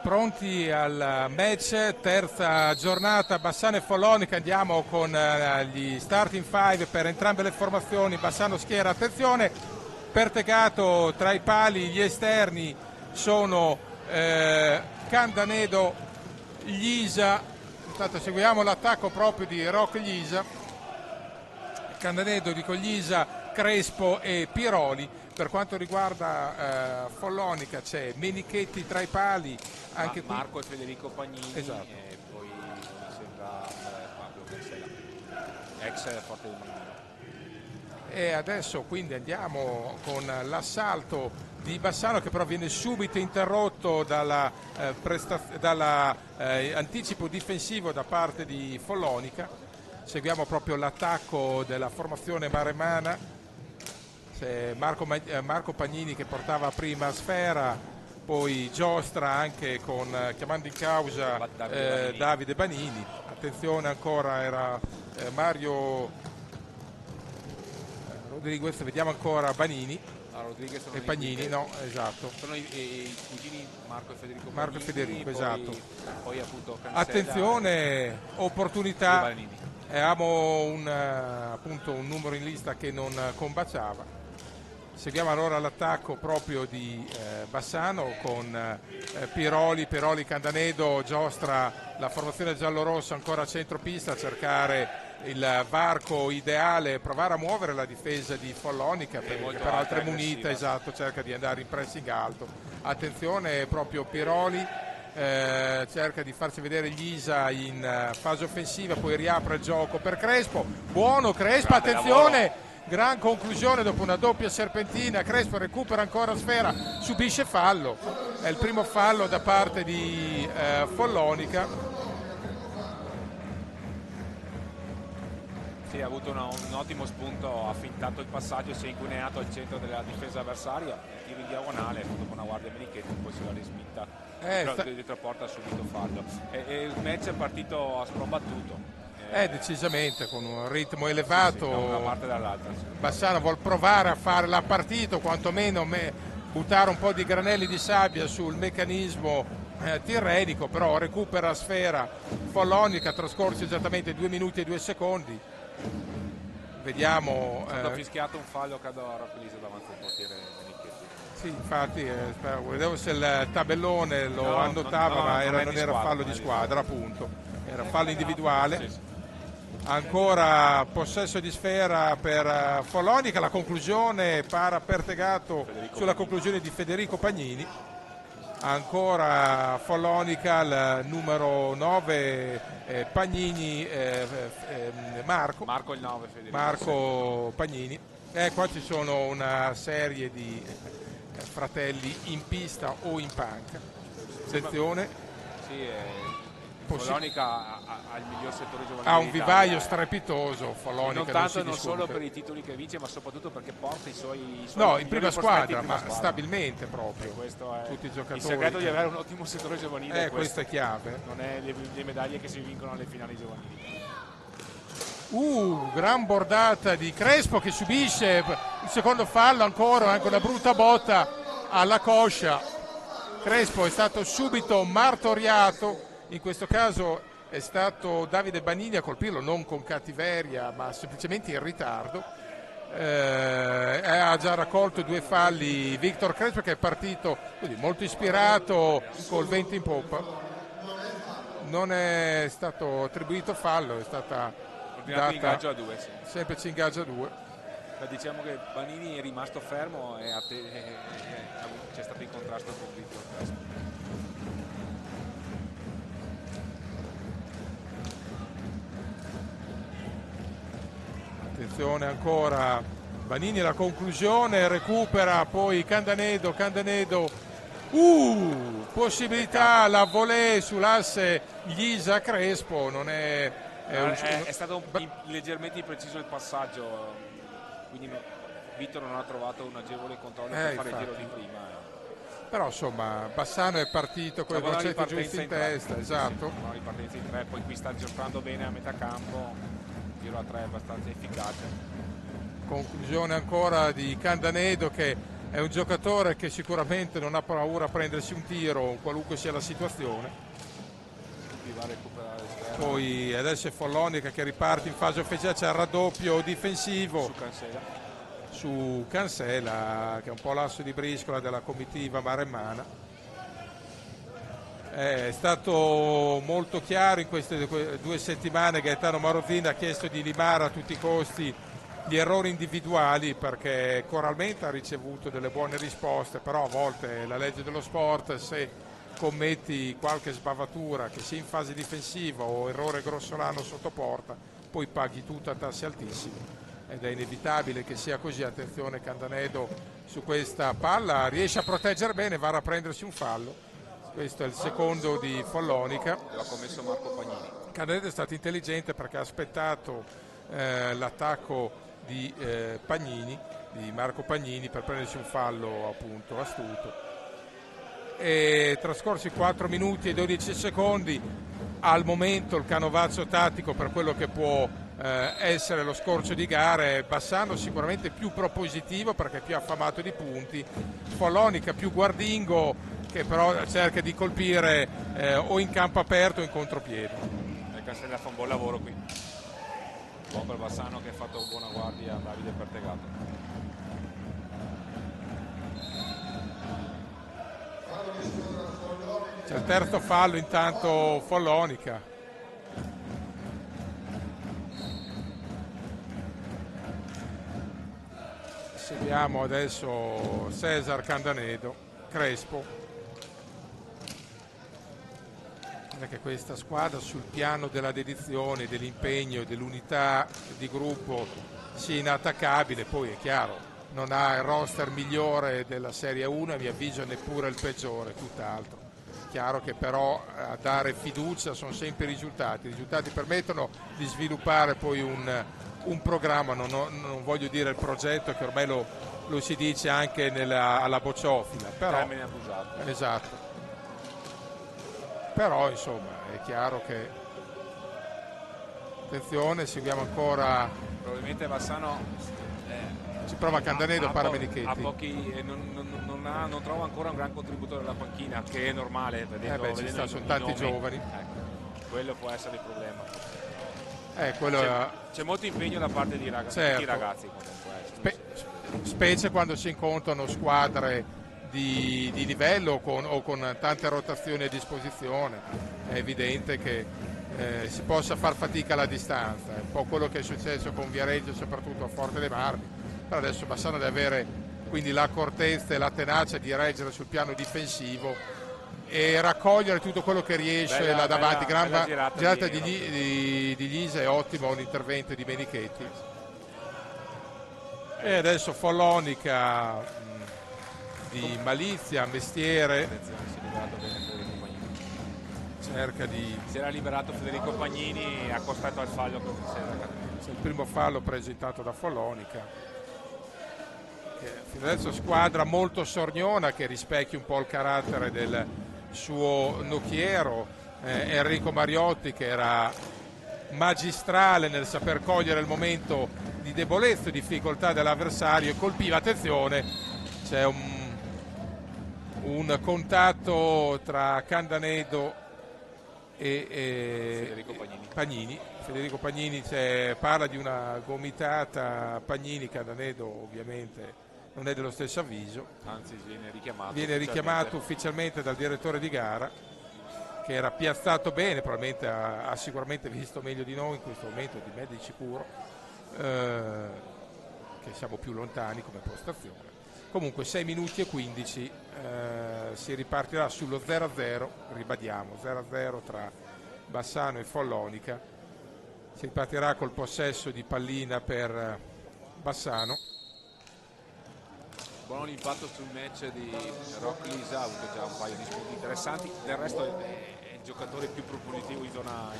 Pronti al match, terza giornata, Bassano e Follonica. Andiamo con gli starting five per entrambe le formazioni. Bassano schiera, attenzione, Pertegato tra i pali, gli esterni sono Candanedo, Ghisa. Intanto seguiamo l'attacco proprio di Rock Ghisa, Candanedo, dico Ghisa, Crespo e Piroli. Per quanto riguarda Follonica c'è Menichetti tra i pali, anche qui Marco e Federico Pagnini, esatto. E poi mi sembra Fabio Cancella, ex Forte del Mulino. E adesso quindi andiamo con l'assalto di Bassano, che però viene subito interrotto dall'anticipo difensivo da parte di Follonica. Seguiamo proprio l'attacco della formazione maremana. C'è Marco Pagnini che portava prima Sfera, poi giostra anche chiamando in causa Davide Banini. Attenzione ancora, era Mario Rodriguez, vediamo ancora Banini e Pagnini, no, esatto. Sono i cugini Marco e Federico Pagnini, Marco e Federico, esatto. Poi appunto Cancella. Attenzione, opportunità, abbiamo appunto un numero in lista che non combaciava. Seguiamo allora l'attacco proprio di Bassano con Piroli, Candanedo, giostra la formazione giallorossa ancora a centropista a cercare il varco ideale, provare a muovere la difesa di Follonica, che peraltro è munita, esatto, cerca di andare in pressing alto. Attenzione, proprio Piroli cerca di farsi vedere Ghisa in fase offensiva, poi riapre il gioco per Crespo, buono Crespo, grande attenzione lavoro. Gran conclusione dopo una doppia serpentina. Crespo recupera ancora Sfera, subisce fallo, è il primo fallo da parte di Follonica. Sì, ha avuto un ottimo spunto, ha fintato il passaggio, si è incuneato al centro della difesa avversaria, tiro in diagonale, dopo una guardia Menichetti, poi si va risminta dietro porta, subito fallo. E il match è partito a sprombattuto. Decisamente con un ritmo elevato, da una parte e dall'altra. Bassano vuol provare a fare la partita, quantomeno buttare un po' di granelli di sabbia sul meccanismo tirrenico, però recupera Sfera Follonica, trascorsi esattamente 2 minuti e 2 secondi. Vediamo. È stato fischiato un fallo, credo, a Roccolisa davanti al portiere Menichetti. Sì, infatti, vedevo se il tabellone lo annotava, ma non era fallo di squadra, appunto, era fallo individuale. Sì. Ancora possesso di Sfera per Follonica, la conclusione para Pertegato sulla conclusione di Federico Pagnini. Ancora Follonica, il numero 9 Pagnini, Marco il 9 Federico. Marco Pagnini. Qua ci sono una serie di fratelli in pista o in panca. Attenzione. Sì, Follonica ha il miglior settore giovanile. Ha un vivaio strepitoso Follonica. Non tanto, non solo per i titoli che vince, ma soprattutto perché porta i suoi no, in prima squadra, ma squadra. Stabilmente proprio. Questo è tutti i giocatori. Il segreto di avere un ottimo settore giovanile. Questo è chiave. Non è le medaglie che si vincono alle finali giovanili. Gran bordata di Crespo che subisce il secondo fallo, ancora anche una brutta botta alla coscia. Crespo è stato subito martoriato. In questo caso è stato Davide Banini a colpirlo, non con cattiveria ma semplicemente in ritardo. Ha già raccolto 2 falli Victor Crespo, che è partito molto ispirato col vento in poppa. Non è stato attribuito fallo, è stata data ingaggio a 2, sì. Semplice ingaggio a 2. Diciamo che Banini è rimasto fermo e c'è stato in contrasto con Victor Crespo. Attenzione ancora Banini, la conclusione, recupera poi Candanedo, possibilità, la volée sull'asse Ghisa Crespo, non è stato leggermente impreciso il passaggio, quindi Vittor non ha trovato un agevole controllo per fare il giro di prima. Però insomma Bassano è partito con i bracetti giusti in testa, esatto. Buona ripartenza in 3, poi qui sta giocando bene a metà campo. Tiro a 3 abbastanza efficace. Conclusione ancora di Candanedo che è un giocatore che sicuramente non ha paura a prendersi un tiro qualunque sia la situazione. Poi adesso è Follonica che riparte in fase offensiva, c'è il raddoppio difensivo su Cancela, che è un po' l'asso di briscola della comitiva maremmana. È stato molto chiaro in queste 2 settimane. Gaetano Marozzini ha chiesto di limare a tutti i costi gli errori individuali, perché coralmente ha ricevuto delle buone risposte, però a volte la legge dello sport, se commetti qualche sbavatura che sia in fase difensiva o errore grossolano sotto porta, poi paghi tutto a tassi altissimi ed è inevitabile che sia così. Attenzione, Candanedo su questa palla riesce a proteggere bene, va a prendersi un fallo. Questo è il secondo di Follonica. L'ha commesso Marco Pagnini. Candanedo è stato intelligente perché ha aspettato l'attacco di Marco Pagnini per prendersi un fallo appunto astuto. E trascorsi 4 minuti e 12 secondi, al momento il canovaccio tattico per quello che può essere lo scorcio di gare. Bassano sicuramente più propositivo perché è più affamato di punti, Follonica più guardingo che però cerca di colpire o in campo aperto o in contropiede. Cancella fa un buon lavoro qui, buon per Bassano che ha fatto buona guardia a Davide Pertegato. C'è il terzo fallo intanto Follonica. Seguiamo adesso Cesar Candanedo, Crespo. Perché questa squadra sul piano della dedizione, dell'impegno, dell'unità di gruppo sia inattaccabile. Poi è chiaro, non ha il roster migliore della Serie 1 e a mio avviso neppure il peggiore, tutt'altro. Chiaro che però a dare fiducia sono sempre i risultati permettono di sviluppare poi un programma, non voglio dire il progetto che ormai lo si dice anche alla bocciofila, però, esatto. Però insomma è chiaro che, attenzione, seguiamo ancora, probabilmente Bassano ci prova Candanedo, para Menichetti. A pochi, non trova ancora un gran contributo dalla panchina, che è normale vedendo sono tanti giovani. Ecco, quello può essere il problema. C'è molto impegno da parte di certo. ragazzi comunque. Specie quando si incontrano squadre di livello o con tante rotazioni a disposizione. È evidente che si possa far fatica alla distanza. È un po' quello che è successo con Viareggio, soprattutto a Forte dei Marmi. Però adesso Bassano deve avere quindi l'accortezza e la tenacia di reggere sul piano difensivo e raccogliere tutto quello che riesce là davanti. Gran girata di Lisa, è ottimo l'intervento di Menichetti. E adesso Follonica di malizia, mestiere, cerca di... Si era liberato Federico Pagnini, ha costato al fallo. C'è il primo fallo presentato da Follonica. Fino adesso squadra molto sorniona che rispecchia un po' il carattere del suo nocchiero, Enrico Mariotti, che era magistrale nel saper cogliere il momento di debolezza e difficoltà dell'avversario e colpiva. Attenzione, c'è un contatto tra Candanedo e Federico Pagnini. Federico Pagnini parla di una gomitata. Pagnini, Candanedo ovviamente non è dello stesso avviso, anzi viene richiamato ufficialmente dal direttore di gara, che era piazzato bene, probabilmente ha sicuramente visto meglio di noi in questo momento, di me di sicuro, che siamo più lontani come postazione. Comunque 6 minuti e 15, si ripartirà sullo 0-0, ribadiamo 0-0 tra Bassano e Follonica. Si ripartirà col possesso di pallina per Bassano. Buon impatto sul match di Rock Lisa, ha avuto già un paio di spunti interessanti, del resto è il giocatore più propositivo in zona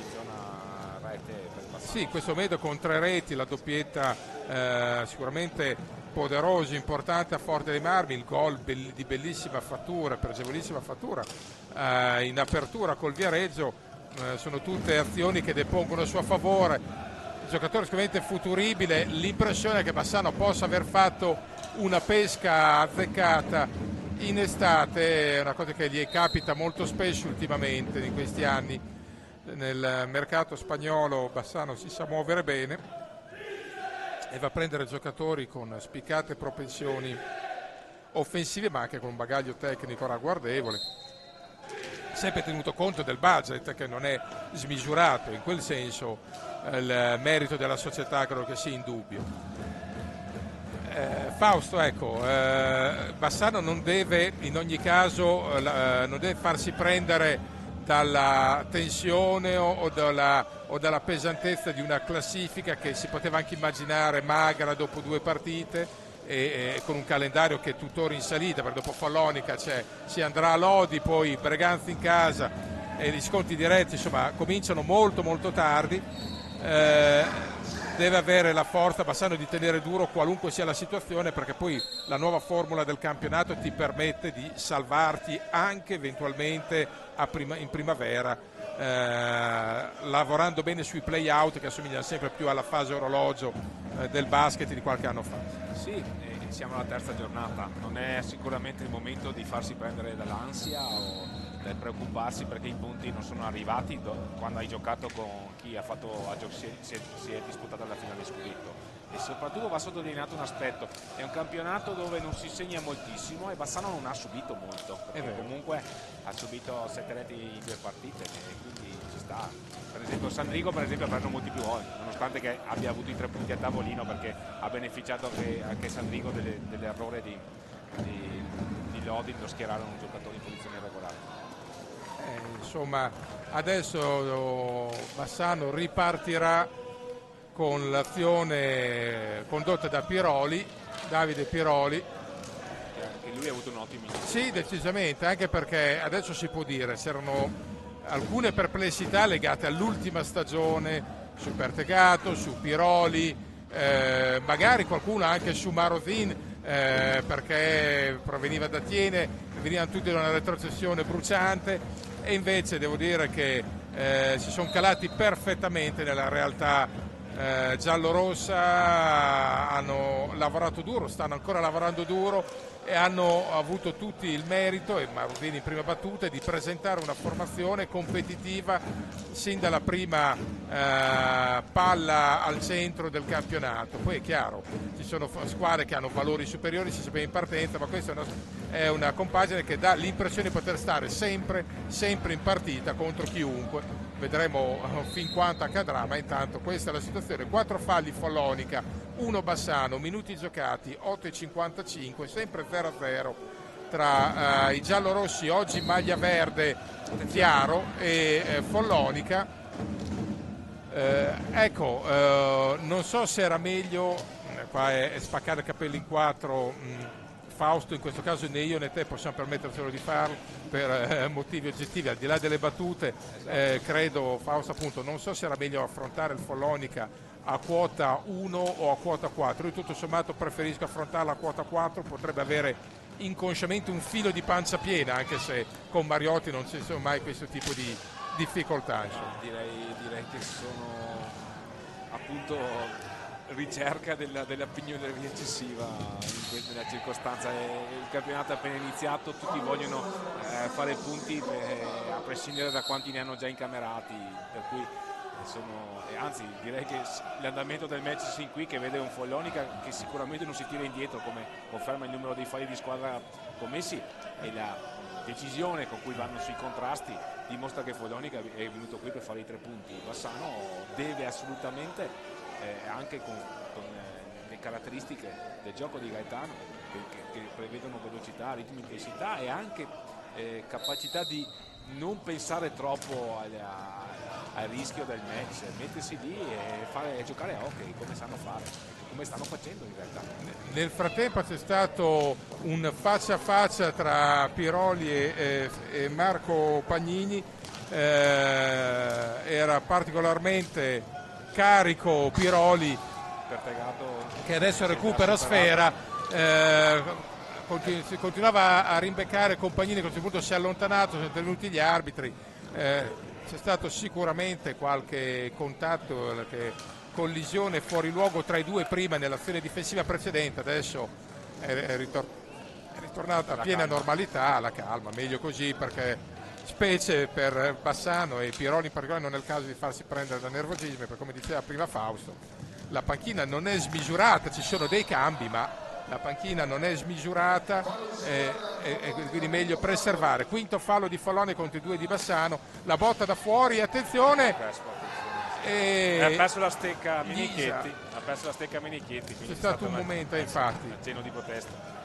rete per Bassano. Sì, in questo momento con 3 reti, la doppietta sicuramente poderoso, importante a Forte dei Marmi, il gol di bellissima fattura, pregevolissima fattura in apertura col Viareggio, sono tutte azioni che depongono a suo favore. Il giocatore sicuramente futuribile, l'impressione che Bassano possa aver fatto una pesca azzeccata in estate, è una cosa che gli capita molto spesso ultimamente in questi anni. Nel mercato spagnolo Bassano si sa muovere bene e va a prendere giocatori con spiccate propensioni offensive, ma anche con un bagaglio tecnico ragguardevole, sempre tenuto conto del budget che non è smisurato. In quel senso il merito della società credo che sia indubbio. Fausto, ecco, Bassano non deve in ogni caso non deve farsi prendere dalla tensione o dalla pesantezza di una classifica che si poteva anche immaginare magra dopo 2 partite e con un calendario che è tuttora in salita, perché dopo Follonica si andrà a Lodi, poi Breganzi in casa e gli scontri diretti insomma cominciano molto molto tardi. Deve avere la forza Bassano di tenere duro qualunque sia la situazione, perché poi la nuova formula del campionato ti permette di salvarti anche eventualmente in primavera, lavorando bene sui play out che assomigliano sempre più alla fase orologio del basket di qualche anno fa. Sì, siamo alla terza giornata, non è sicuramente il momento di farsi prendere dall'ansia o del preoccuparsi perché i punti non sono arrivati quando hai giocato con chi ha fatto si è disputata la finale scudetto. E soprattutto va sottolineato un aspetto: è un campionato dove non si segna moltissimo e Bassano non ha subito molto, perché comunque ha subito 7 reti in 2 partite e quindi ci sta. Per esempio Sandrigo ha preso molti più gol, nonostante che abbia avuto i 3 punti a tavolino, perché ha beneficiato anche Sandrigo dell'errore di Lodi nello schierare un giocatore in posizione regolare. Insomma, adesso Bassano ripartirà con l'azione condotta da Davide Piroli. Che lui ha avuto un ottimo inizio. Sì, decisamente, anche perché adesso si può dire c'erano alcune perplessità legate all'ultima stagione su Pertegato, su Piroli, magari qualcuno anche su Marozin, perché proveniva da Tiene, venivano tutti da una retrocessione bruciante, e invece devo dire che si sono calati perfettamente nella realtà giallorossa, hanno lavorato duro, stanno ancora lavorando duro e hanno avuto tutti il merito, e Marudini in prima battuta, di presentare una formazione competitiva sin dalla prima palla al centro del campionato. Poi è chiaro, ci sono squadre che hanno valori superiori, si sapeva in partenza, ma questa è una compagine che dà l'impressione di poter stare sempre in partita contro chiunque. Vedremo fin quanto accadrà, ma intanto questa è la situazione. 4 falli Follonica, 1 Bassano, minuti giocati 8,55, sempre 0-0 tra i giallorossi, oggi maglia verde chiaro, e Follonica. Non so se era meglio, qua è spaccare i capelli in 4, Fausto, in questo caso né io né te possiamo permettercelo di farlo per motivi oggettivi, al di là delle battute. Credo, Fausto, appunto, non so se era meglio affrontare il Follonica a quota 1 o a quota 4. Io tutto sommato preferisco affrontarla a quota 4, potrebbe avere inconsciamente un filo di pancia piena, anche se con Mariotti non ci sono mai questo tipo di difficoltà. Direi che sono appunto ricerca della pignoleria eccessiva nella circostanza. Il campionato è appena iniziato, tutti vogliono fare punti a prescindere da quanti ne hanno già incamerati, per cui anzi direi che l'andamento del match sin qui, che vede un Follonica che sicuramente non si tira indietro, come conferma il numero dei falli di squadra commessi, e la decisione con cui vanno sui contrasti dimostra che Follonica è venuto qui per fare i 3 punti. Bassano deve assolutamente, anche con le caratteristiche del gioco di Gaetano, che prevedono velocità, ritmo, intensità e anche capacità di non pensare troppo al rischio del match, mettersi lì e giocare a hockey come sanno fare, come stanno facendo in realtà. Nel frattempo c'è stato un faccia a faccia tra Piroli e Marco Pagnini, era particolarmente carico Piroli, che adesso recupera sfera, continuava a rimbeccare Compagnini, che a questo punto si è allontanato, sono intervenuti gli arbitri, c'è stato sicuramente qualche contatto, collisione fuori luogo tra i due prima nell'azione difensiva precedente. Adesso è ritornata a piena normalità, la calma, meglio così, perché specie per Bassano e Piroli in particolare non è il caso di farsi prendere da nervosismo, perché come diceva prima Fausto, la panchina non è smisurata, ci sono dei cambi, ma la panchina non è smisurata e quindi meglio preservare. Quinto fallo di Folloni contro i 2 di Bassano, la botta da fuori, attenzione, ha perso la stecca Minichetti, c'è stato un momento infatti accenno di protesta.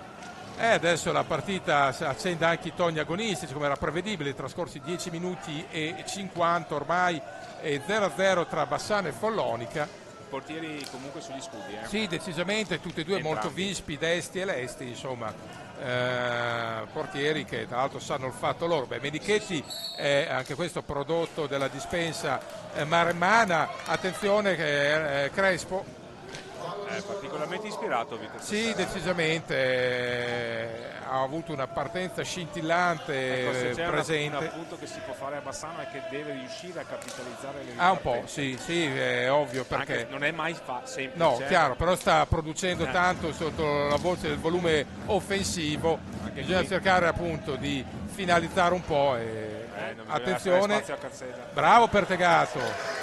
Adesso la partita accende anche i toni agonistici come era prevedibile, trascorsi 10 minuti e 50 ormai, e 0-0 tra Bassano e Follonica. Portieri comunque sugli scudi, Sì, decisamente, tutti e due molto vispi, desti e lesti, insomma, portieri che tra l'altro sanno il fatto loro. Menichetti è anche questo prodotto della dispensa maremmana, attenzione che Crespo è particolarmente ispirato, Vito. Sì, decisamente, ha avuto una partenza scintillante, c'è presente. Un punto che si può fare a Bassano è che deve riuscire a capitalizzare le un po', sì, è ovvio, perché anche non è mai semplice. No, chiaro, però sta producendo tanto sotto la voce del volume offensivo, bisogna cercare appunto di finalizzare un po' e attenzione, bravo Pertegato.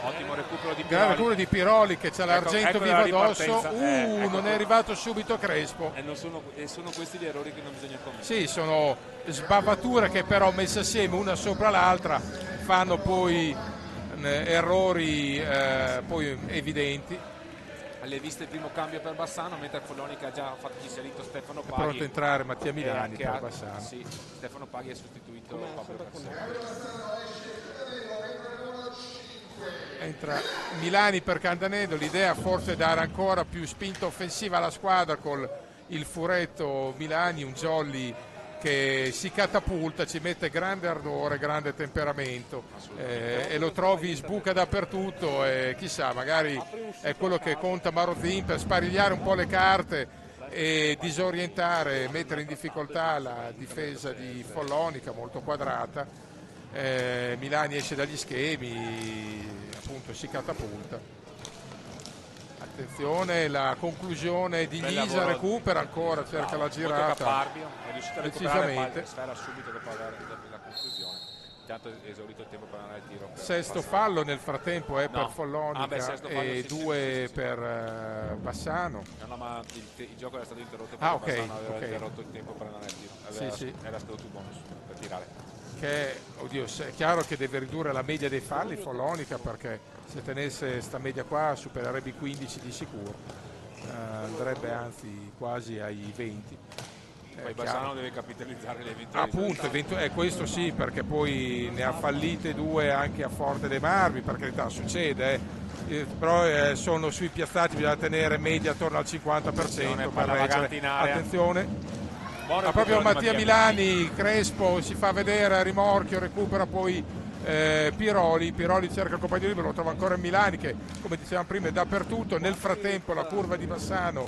Ottimo recupero di Piroli. Grave recupero di Piroli che c'ha l'argento vivo addosso. Non è arrivato subito Crespo. Sono questi gli errori che non bisogna commettere. Sì, sono sbavature che però messe assieme una sopra l'altra fanno poi errori poi evidenti. Alle viste il primo cambio per Bassano, mentre Follonica ha già inserito Stefano Paghi. È pronto a entrare Mattia Milani per Bassano. Sì, Stefano Paghi ha sostituito Pablo Cassano. Entra Milani per Candanedo, l'idea forse è dare ancora più spinta offensiva alla squadra con il furetto Milani, un jolly che si catapulta, ci mette grande ardore, grande temperamento e lo trovi sbuca dappertutto e chissà, magari è quello che conta Marozin per sparigliare un po' le carte e disorientare, mettere in difficoltà la difesa di Follonica molto quadrata. Milani esce dagli schemi, appunto si catapulta. Attenzione, la conclusione di Nisa, recupera ancora, cerca la girata. Caparbio, è riuscito a recuperare la sfera subito dopo la conclusione. Intanto è esaurito il tempo per andare al tiro. Sesto fallo nel frattempo è per Follonica e 2 per Bassano. No, ma il gioco era stato interrotto perché Bassano aveva interrotto il tempo per andare al tiro. Era stato più bonus per tirare. Che è chiaro che deve ridurre la media dei falli Follonica, perché se tenesse sta media qua supererebbe i 15 di sicuro, andrebbe anzi quasi ai 20. Poi Bassano deve capitalizzare le eventualità. Appunto, questo sì, perché poi ne ha fallite 2 anche a Forte dei Marmi, per carità succede, però sono sui piazzati, bisogna tenere media attorno al 50% per reggere. Attenzione. Ma proprio Mattia Milani, Crespo si fa vedere a rimorchio, recupera poi Piroli cerca il compagno libero, lo trova ancora Milani che come dicevamo prima è dappertutto. Nel frattempo la curva di Bassano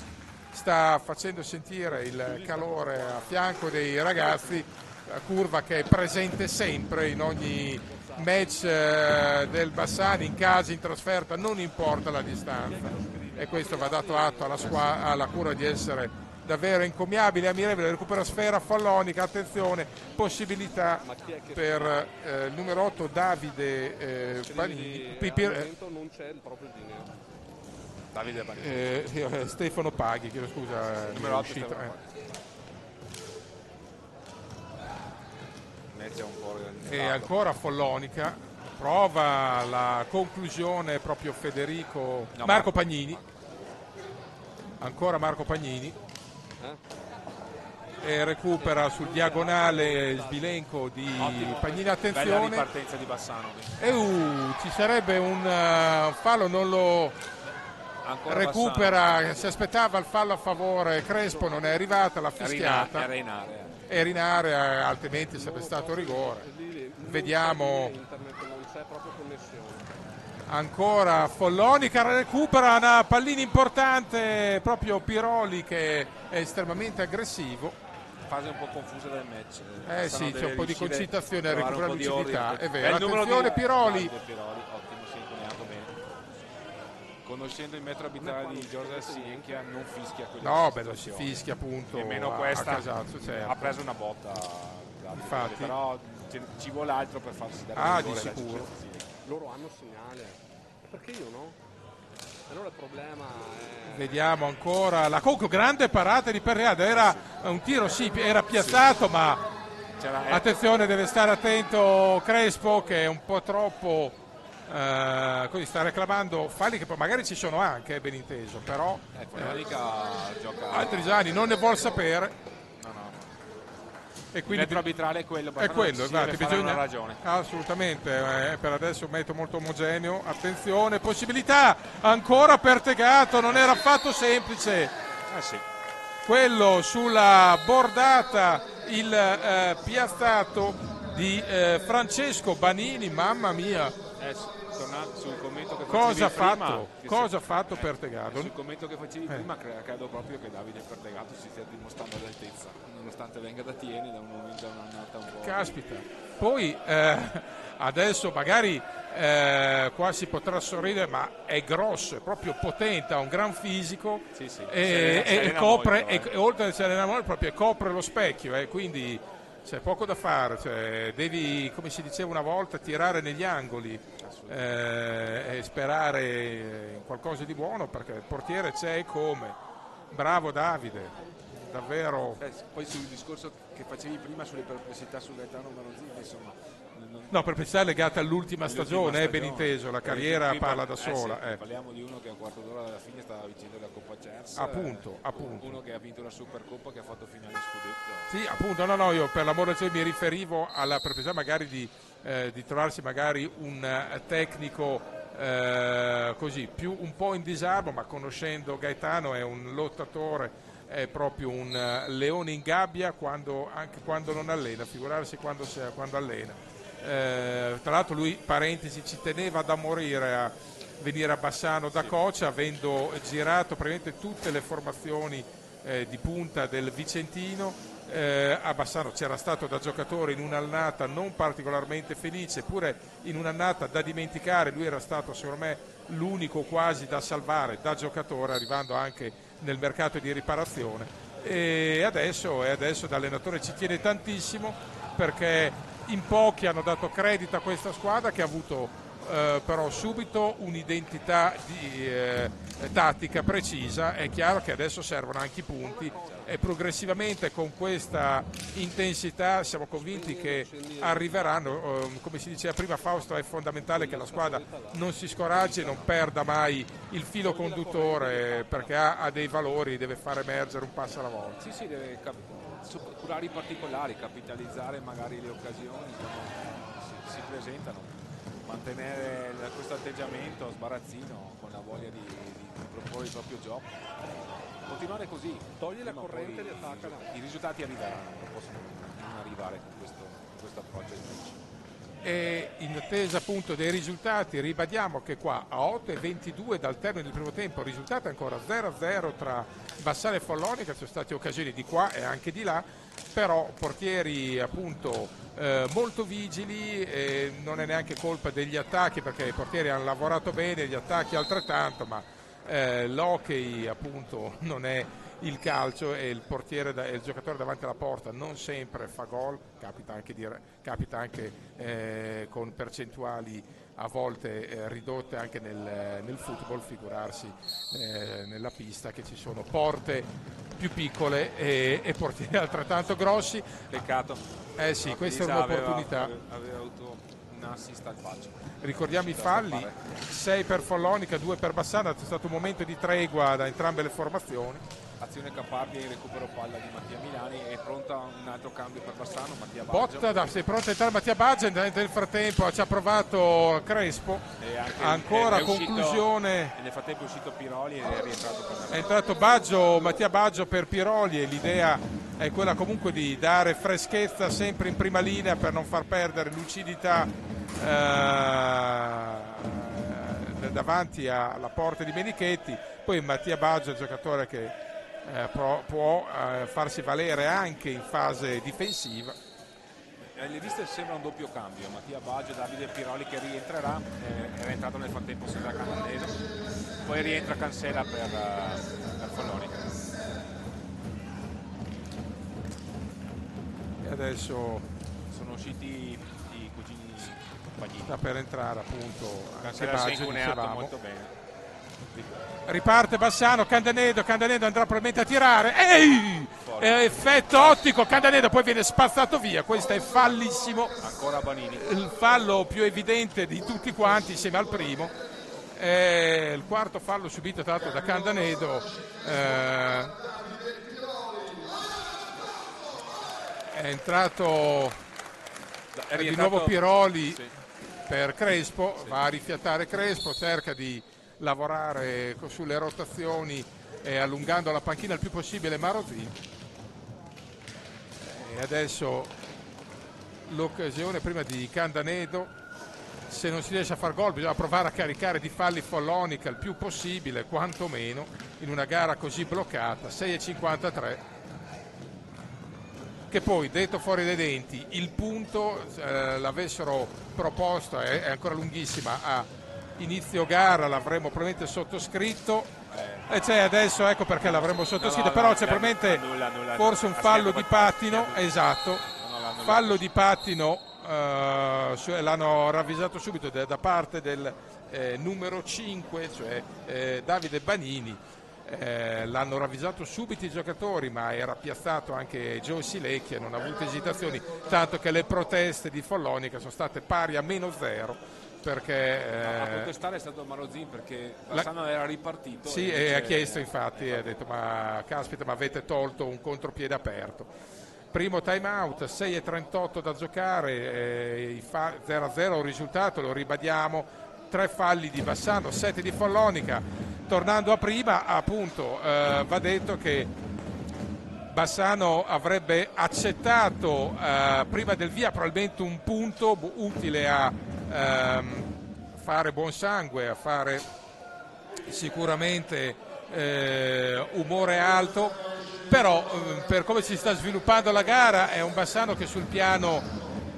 sta facendo sentire il calore a fianco dei ragazzi, la curva che è presente sempre in ogni match del Bassano, in casa, in trasferta, non importa la distanza, e questo va dato atto alla curva di essere davvero encomiabile, ammirevole. Recupera sfera Follonica, attenzione, possibilità per il numero 8 Davide Banini, non c'è il proprio linea. Davide Banini, Stefano Paghi, chiedo scusa, numero 8 e ancora Follonica, prova la conclusione proprio Marco Pagnini, ancora Marco Pagnini. E recupera sul diagonale sbilenco di Pagnini, attenzione, bella ripartenza di Bassano ci sarebbe un fallo, non lo ancora recupera Bassano. Si aspettava il fallo a favore, Crespo non è arrivata, l'ha fischiata, era in area, altrimenti sarebbe stato rigore. Vediamo ancora Follonica, recupera una pallina importante, proprio Piroli che è estremamente aggressivo. Fase un po' confusa del match. Sì, c'è un po' di concitazione a recuperare lucidità, è vero. Attenzione Piroli. Ottimo, si è impegnato bene. conoscendo il metro arbitrale di Giorgio Sinechia non fischia quelle no, beh, si fischia appunto nemmeno questa Casazzo, certo. Ha preso una botta infatti, però ci vuole altro per farsi dare di sicuro. Loro hanno segnale, perché io no? Allora il problema è... Vediamo ancora la Coco, grande parata di Perreada, era un tiro, sì, era piazzato, ma attenzione, deve stare attento Crespo, che è un po' troppo così, sta reclamando falli che poi magari ci sono anche, ben inteso, però gioca Altrisani non ne vuol sapere. E quindi il metro arbitrale è quello, infatti, bisogna una ragione. Assolutamente, per adesso un metro molto omogeneo. Attenzione, possibilità ancora per Tegato, non era affatto semplice. Sì. Quello sulla bordata, il piazzato di Francesco Banini, mamma mia. Tornando sul commento che cosa ha prima, fatto Pertegato? Sul commento che facevi prima, credo proprio che Davide Pertegato si stia dimostrando all'altezza, nonostante venga da Tieni, da un momento a un'annata un po'. Caspita, poi adesso magari qua si potrà sorridere, ma è grosso, è proprio potente, ha un gran fisico, e copre, molto, e oltre a essere proprio copre lo specchio, quindi c'è poco da fare, cioè, devi, come si diceva una volta, tirare negli angoli e sperare in qualcosa di buono, perché il portiere c'è come. Bravo Davide, davvero. Poi sul discorso che facevi prima sulle perplessità su Gaetano Maronzini, insomma, no, perplessità legate all'ultima stagione, ben inteso, la carriera parla da sola. Parliamo di uno che a un quarto d'ora dalla fine stava vincendo la Coppa Cers, appunto. Uno che ha vinto la Supercoppa, che ha fatto finale scudetto. Sì, appunto, no, io per l'amore del cielo mi riferivo alla perplessità magari di trovarsi magari un tecnico così, più un po' in disarmo, ma conoscendo Gaetano è un lottatore, è proprio un leone in gabbia anche quando non allena, figurarsi quando allena. Tra l'altro lui, parentesi, ci teneva da morire a venire a Bassano da coach, avendo girato praticamente tutte le formazioni di punta del Vicentino. A Bassano c'era stato da giocatore in un'annata non particolarmente felice, eppure in un'annata da dimenticare lui era stato secondo me l'unico quasi da salvare da giocatore, arrivando anche nel mercato di riparazione, e adesso da allenatore ci tiene tantissimo, perché in pochi hanno dato credito a questa squadra, che ha avuto però subito un'identità tattica precisa. È chiaro che adesso servono anche i punti, e progressivamente con questa intensità siamo convinti che arriveranno. Come si diceva prima Fausto, è fondamentale che la squadra non si scoraggi e non perda mai il filo conduttore, perché ha dei valori, deve far emergere un passo alla volta. Sì, deve curare i particolari, capitalizzare magari le occasioni che si presentano, mantenere questo atteggiamento sbarazzino con la voglia di proporre il proprio gioco, continuare così, togli la corrente e li attaccano. I risultati arriveranno, non possono non arrivare con questo approccio. E in attesa appunto dei risultati, ribadiamo che qua a 8:22 dal termine del primo tempo, risultato ancora 0-0 tra Bassano e Follonica, ci sono state occasioni di qua e anche di là, però portieri appunto molto vigili, e non è neanche colpa degli attacchi, perché i portieri hanno lavorato bene, gli attacchi altrettanto, ma l'hockey appunto non è il calcio, e il portiere e il giocatore davanti alla porta non sempre fa gol, capita anche con percentuali a volte ridotte anche nel football, figurarsi nella pista, che ci sono porte più piccole e portieri altrettanto grossi. Peccato. Sì, questa è un'opportunità. Aveva avuto un assist al calcio. Ricordiamo i falli, 6 per Follonica, 2 per Bassano, c'è stato un momento di tregua da entrambe le formazioni. Azione Capardi in recupero palla di Mattia Milani, è pronta un altro cambio per Bassano, Mattia Baggio. Sei pronto a entrare Mattia Baggio, nel frattempo ci ha provato Crespo, ancora conclusione. Nel frattempo è uscito Piroli ed è rientrato per È entrato Mattia Baggio per Piroli, e l'idea è quella comunque di dare freschezza sempre in prima linea per non far perdere lucidità davanti alla porta di Menichetti. Poi Mattia Baggio è un giocatore che può farsi valere anche in fase difensiva. Le viste sembra un doppio cambio, Mattia Baggio, Davide Piroli che rientrerà, era entrato nel frattempo Cesare Canandeso. poi rientra Cancela per Follonica. E adesso sono usciti i cugini Pagnini. Sta per entrare appunto Cancela si è incuneato molto bene. Riparte Bassano, Candanedo andrà probabilmente a tirare, effetto ottico, Candanedo poi viene spazzato via, questo è fallissimo, ancora Banini, il fallo più evidente di tutti quanti insieme al primo, il quarto fallo subito tra l'altro da Candanedo, è entrato di nuovo Piroli, sì, per Crespo, sì, va a rifiatare Crespo, cerca di lavorare sulle rotazioni e allungando la panchina il più possibile Marozzi. E adesso l'occasione prima di Candanedo, se non si riesce a far gol bisogna provare a caricare di falli Follonica il più possibile, quantomeno in una gara così bloccata. 6,53, che poi detto fuori dai denti il punto l'avessero proposto, è ancora lunghissima, a inizio gara l'avremmo probabilmente sottoscritto, e c'è adesso, ecco perché l'avremmo sottoscritto, però c'è probabilmente forse un fallo di pattino, esatto, fallo di pattino, l'hanno ravvisato subito da parte del numero 5, cioè Davide Banini. L'hanno ravvisato subito i giocatori, ma era piazzato anche Joe Silecchia, non ha avuto esitazioni, tanto che le proteste di Follonica sono state pari a -0, perché a protestare è stato Marozzi, perché Bassano era ripartito, sì, e ha chiesto, infatti, ha detto ma caspita, ma avete tolto un contropiede aperto. Primo time out, 6,38 da giocare, 0-0 il risultato, lo ribadiamo, 3 falli di Bassano, 7 di Follonica. Tornando a prima, appunto, va detto che Bassano avrebbe accettato prima del via probabilmente un punto utile a fare buon sangue, a fare sicuramente umore alto, però per come si sta sviluppando la gara è un Bassano che sul piano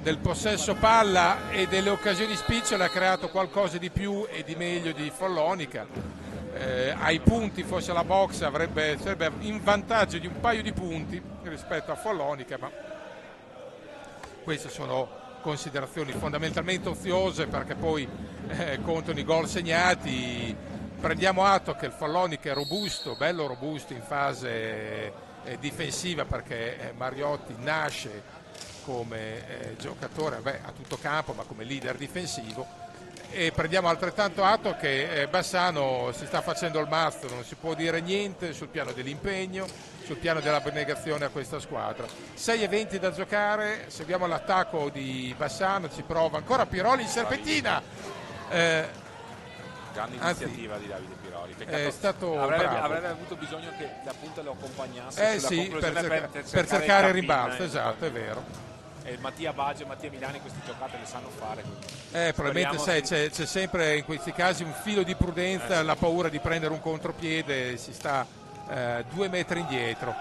del possesso palla e delle occasioni spicciole ha creato qualcosa di più e di meglio di Follonica. Ai punti, fosse la box, sarebbe in vantaggio di un paio di punti rispetto a Follonica, ma queste sono considerazioni fondamentalmente oziose, perché poi contano i gol segnati. Prendiamo atto che il Follonica è robusto, bello robusto in fase difensiva, perché Mariotti nasce come giocatore a tutto campo, ma come leader difensivo. E prendiamo altrettanto atto che Bassano si sta facendo il mastro, non si può dire niente sul piano dell'impegno, sul piano dell'abnegazione a questa squadra. 6,20 da giocare, seguiamo l'attacco di Bassano, ci prova ancora Piroli in serpentina. Grande iniziativa di Davide Piroli. È stato avrebbe avuto bisogno che la punta lo accompagnasse sulla conclusione per cercare il rimbalzo, esatto, è vero. E Mattia Baggio e Mattia Milani queste giocate le sanno fare. Probabilmente c'è sempre in questi casi un filo di prudenza, la paura di prendere un contropiede, si sta 2 metri indietro.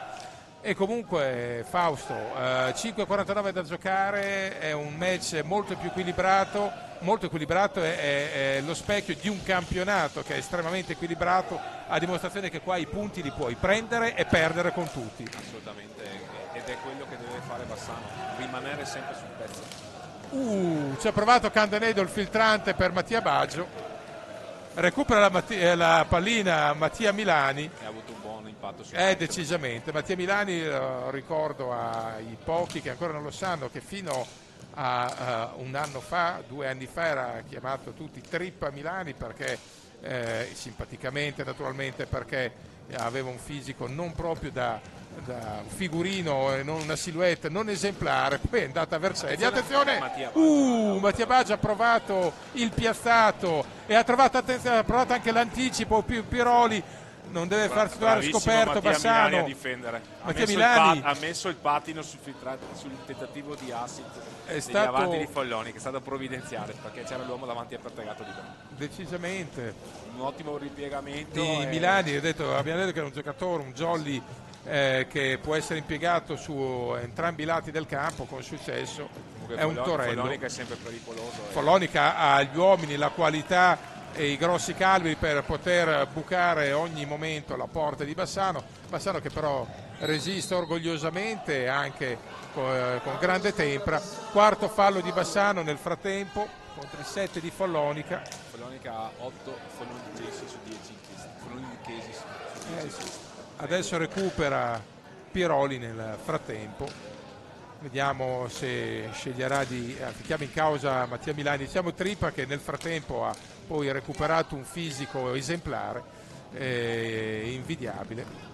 E comunque Fausto, 5,49 da giocare, è un match molto più equilibrato, è lo specchio di un campionato che è estremamente equilibrato, a dimostrazione che qua i punti li puoi prendere e perdere con tutti. Assolutamente, ed è quello che deve fare Bassano, rimanere sempre sul pezzo. Ci ha provato Candanedo, il filtrante per Mattia Baggio, recupera la pallina Mattia Milani. Ha avuto un buon impatto su decisamente. Mattia Milani, ricordo ai pochi che ancora non lo sanno, che fino a 2 anni fa era chiamato tutti Trippa Milani, perché simpaticamente naturalmente, perché aveva un fisico non proprio da figurino e non una silhouette non esemplare. Poi è andata a Vercelli, attenzione, Mattia Baggio ha provato il piazzato e ha provato anche l'anticipo. Piroli non deve farsi trovare scoperto. Bassano a difendere. Ha messo il pattino sul tentativo di assist degli avanti di Follonica, che è stato provvidenziale, perché c'era l'uomo davanti apertegato di là. Decisamente un ottimo ripiegamento di Milani. Abbiamo detto che è un giocatore, un jolly, che può essere impiegato su entrambi i lati del campo con successo. È un torello. Follonica è sempre pericoloso. Follonica ha gli uomini, la qualità e i grossi calibri per poter bucare ogni momento la porta di Bassano che però resiste orgogliosamente anche con grande tempra. Quarto fallo di Bassano nel frattempo contro i 7 di Follonica. Follonica ha 8 follonicesi su 10 adesso recupera Piroli nel frattempo, vediamo se sceglierà di mettiamo in causa Mattia Milani. Diciamo Trippa che nel frattempo ha poi recuperato un fisico esemplare, invidiabile.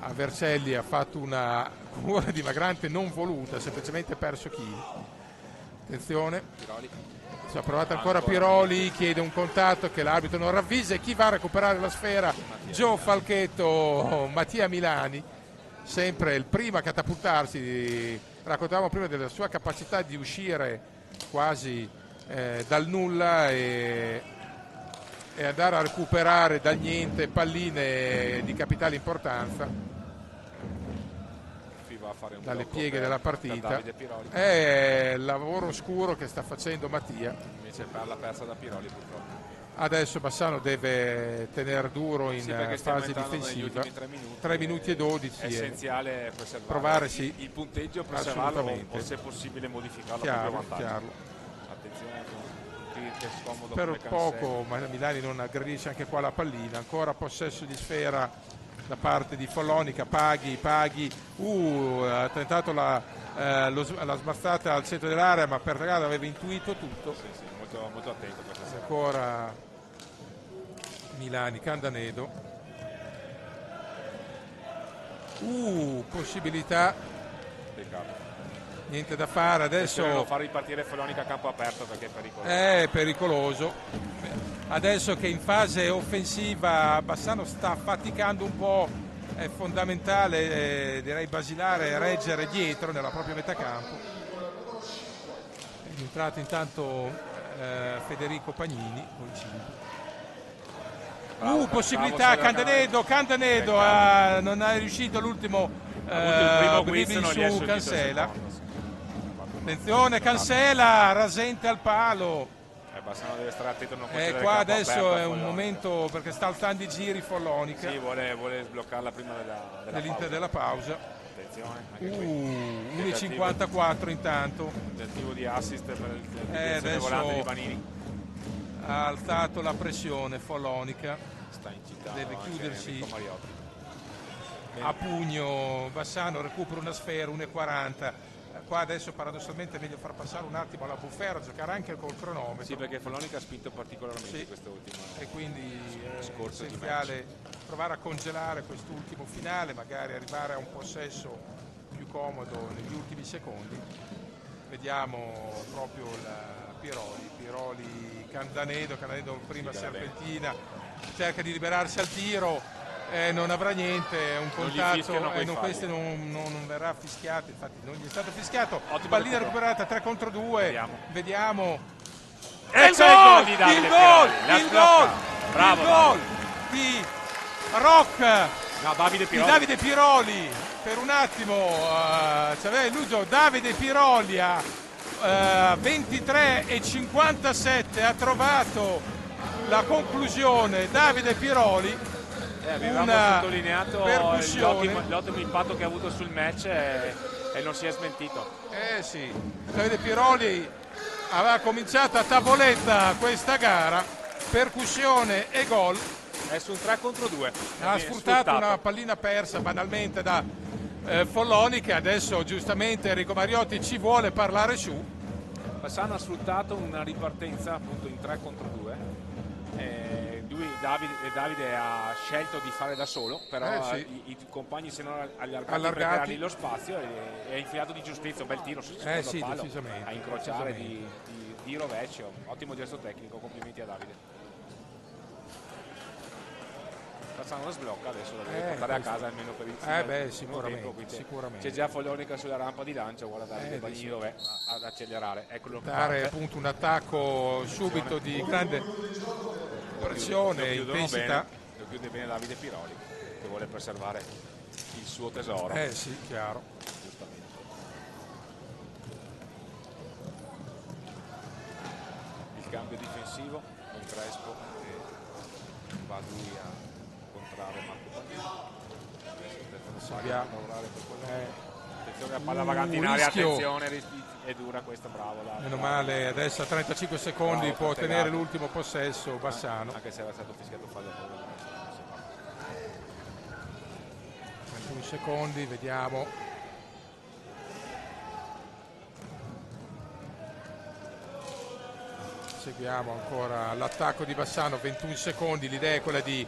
A Vercelli ha fatto una cura dimagrante non voluta, semplicemente perso chili. Attenzione, ci ha provato ancora Piroli, chiede un contatto che l'arbitro non ravvisa, e chi va a recuperare la sfera? Gio Falchetto, Mattia Milani, sempre il primo a catapultarsi. Raccontavamo prima della sua capacità di uscire quasi dal nulla e andare a recuperare dal niente palline di capitale importanza dalle pieghe della partita. È il lavoro oscuro che sta facendo Mattia. Invece palla persa da Piroli purtroppo. Adesso Bassano deve tenere duro in fase difensiva. 3 minuti e 12 è essenziale provare il punteggio, preservarlo o se possibile modificarlo. Chiaro. Attenzione che è scomodo per poco, ma Milani non aggredisce anche qua la pallina. Ancora possesso di sfera da parte di Follonica. Paghi ha tentato la smazzata al centro dell'area, ma Pertagada aveva intuito tutto. Sì, molto, molto attento questa sera. Ancora Milani, Candanedo, possibilità, niente da fare adesso. Non far ripartire Follonica a campo aperto perché è pericoloso. È pericoloso. Adesso che in fase offensiva Bassano sta faticando un po', è fondamentale, direi basilare, reggere dietro nella propria metà campo. È entrato intanto Federico Pagnini. Possibilità, Candanedo non è riuscito l'ultimo su Cancela. Attenzione, Cancela rasente al palo. Bassano deve stare attento a non concedere qua adesso è un momento perché sta alzando i giri Follonica. Sì, vuole sbloccarla prima della pausa. Attenzione, 1,54 intanto. Tentativo di assist per il volante di Vanini. Ha alzato la pressione Follonica. Sta incitando, deve chiudersi a pugno. Bassano recupera una sfera, 1,40. Qua adesso paradossalmente è meglio far passare un attimo alla bufera, giocare anche col cronometro. Sì, perché Follonica ha spinto particolarmente quest'ultimo. E quindi è essenziale provare a congelare quest'ultimo finale, magari arrivare a un possesso più comodo negli ultimi secondi. Vediamo proprio Piroli, Candanedo prima serpentina, cerca di liberarsi al tiro. Non avrà niente, un contatto, questo non verrà fischiato, infatti non gli è stato fischiato. Pallina recuperata 3 contro 2. Vediamo. Il gol di Rock, Davide Piroli. Per un attimo ci aveva illuso Davide Piroli a 23:57 ha trovato la conclusione Davide Piroli. Avevamo sottolineato l'ottimo impatto che ha avuto sul match e non si è smentito. Sì, Davide Piroli aveva cominciato a tavoletta questa gara, percussione e gol. È su un 3 contro 2. Ha sfruttato una pallina persa banalmente da Follonica. Adesso giustamente Enrico Mariotti ci vuole parlare su. Bassano ha sfruttato una ripartenza appunto in 3 contro 2. Davide ha scelto di fare da solo, però i compagni si sono allargati per creargli lo spazio e ha infilato di giustizia, un bel tiro sul secondo palo a incrociare di rovescio. Ottimo gesto tecnico, complimenti a Davide. Bassano lo sblocca, adesso lo deve portare a casa almeno per il sicuramente. C'è già Follonica sulla rampa di lancio, guarda Davide Pagnini dov'è ad accelerare, eccolo. Dare appunto un attacco subito di grande pressione, intensità. Lo chiude bene Davide Piroli che vuole preservare il suo tesoro. Sì, chiaro. Giustamente. Il cambio difensivo, non Crespo e va lui a incontrare Marco Pagnini. Attenzione, la palla va avanti in aria, attenzione, è dura questa, bravo. Meno male, adesso a 35 secondi bravo, può tenere l'ultimo possesso Bassano. Anche se era stato fischiato fallo. 31 secondi, vediamo. Seguiamo ancora l'attacco di Bassano, 21 secondi, l'idea è quella di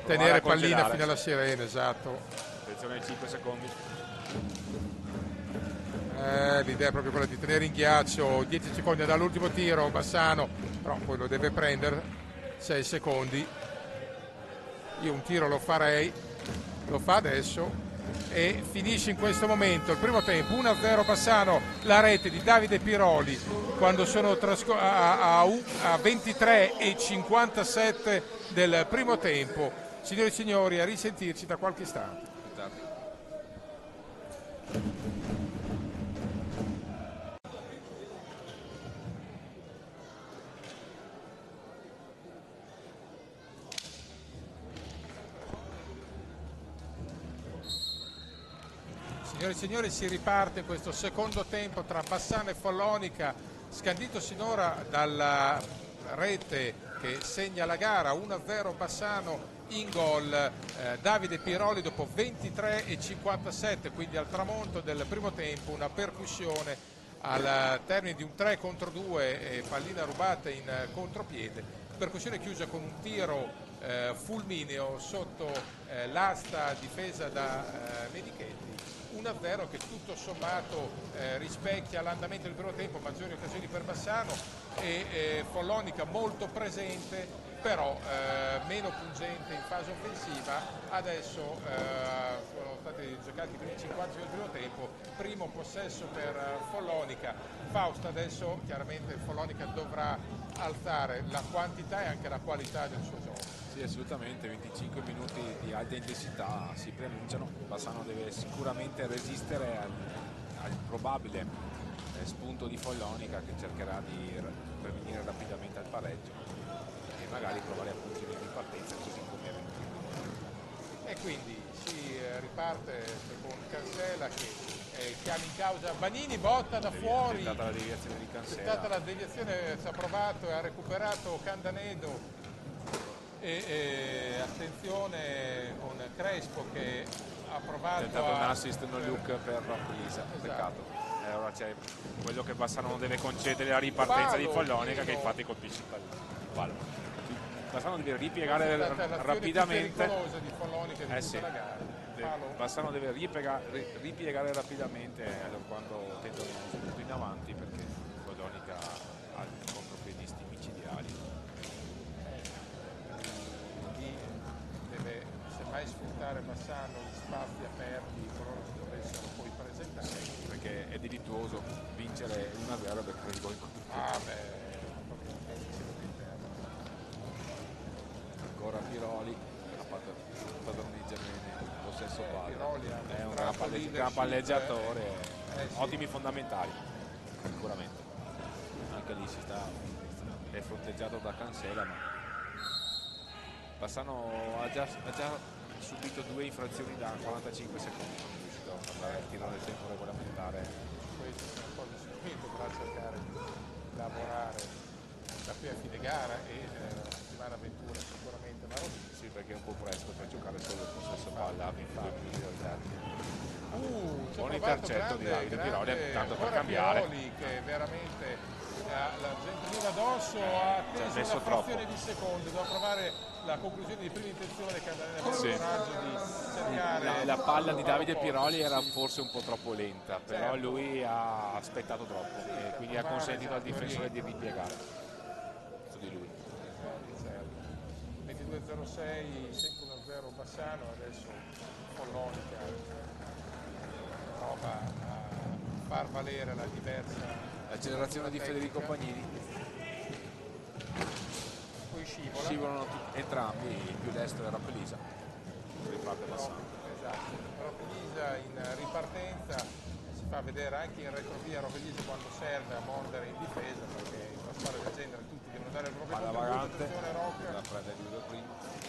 tenere pallina fino alla sirena, esatto. Attenzione ai 5 secondi. L'idea è proprio quella di tenere in ghiaccio, 10 secondi dall'ultimo tiro, Bassano, però poi lo deve prendere, 6 secondi. Io un tiro lo farei, lo fa adesso. E finisce in questo momento il primo tempo 1-0 Bassano, la rete di Davide Piroli quando sono a 23:57 del primo tempo. Signori e signori, a risentirci da qualche istante. Signore e signori, si riparte questo secondo tempo tra Bassano e Follonica, scandito sinora dalla rete che segna la gara, 1-0 Bassano, in gol Davide Piroli dopo 23:57, quindi al tramonto del primo tempo, una percussione al termine di un 3 contro 2, pallina rubata in contropiede, percussione chiusa con un tiro fulmineo sotto l'asta difesa da Menichetti. 1-0 che tutto sommato rispecchia l'andamento del primo tempo, maggiori occasioni per Bassano e Follonica molto presente, però meno pungente in fase offensiva. Adesso sono stati giocati i primi 50 del primo tempo, primo possesso per Follonica. Fausto adesso chiaramente Follonica dovrà alzare la quantità e anche la qualità del suo gioco. Sì, assolutamente, 25 minuti di alta intensità si preannunciano. Bassano deve sicuramente resistere al probabile spunto di Follonica, che cercherà di pervenire rapidamente al pareggio e magari provare a fungere in partenza così come era in prima. E quindi si riparte con Cancella che chiama in causa Bagnini, botta da fuori, è stata la deviazione di Cancella, è stata la deviazione, ci ha provato e ha recuperato Candanedo. E attenzione con Crespo che ha provato un assist no look per Lisa, esatto. Peccato. Ora c'è quello che Bassano non deve concedere, la ripartenza di Follonica che infatti colpisce il palo. Bassano deve ripiegare rapidamente. Di Follonica di tutta la gara. Bassano deve ripiegare rapidamente quando tentano subito in avanti, perché Follonica ha contropiedisti micidiali. Mai sfruttare Bassano gli spazi aperti coloro che dovessero poi presentare, perché è delittuoso vincere 1-0 perché il gol ancora Piroli padroneggia bene lo stesso Piroli è un gran palleggiatore, ottimi fondamentali sicuramente. Anche lì è fronteggiato da Cancella, ma Bassano ha già subito 2 infrazioni da 45 secondi, non è riuscito a andare al tiro del tempo regolamentare. Questo è un po' di subito, dovrà cercare di lavorare da qui a fine gara e la settimana avventura sicuramente Maroni. Sì, perché è un po' presto per giocare solo il possesso palla, 22 minuti al termine. Buon intercetto di Davide Piroli, tanto per cambiare. Piroli che veramente l'argentina addosso ha atteso una frazione di secondo, doveva provare la conclusione di prima intenzione che aveva il coraggio di cercare. La palla di Davide Piroli era forse un po' troppo lenta, però lui ha aspettato troppo e quindi ha consentito al difensore di ripiegare su di lui. 22:06, sempre 1-0 Bassano, adesso Follonica prova a far valere la diversa accelerazione di Federico Pagnini. Poi scivolano entrambi, il più destro era Pelisa, riparte Bassano. Esatto, però Pelisa in ripartenza si fa vedere anche in retrovia Rovellisi quando serve a mordere in difesa, perché in una squadra del genere tutti devono dare il proprio palla contributo. vagante, Attenzione Rocca. la prende il due prima.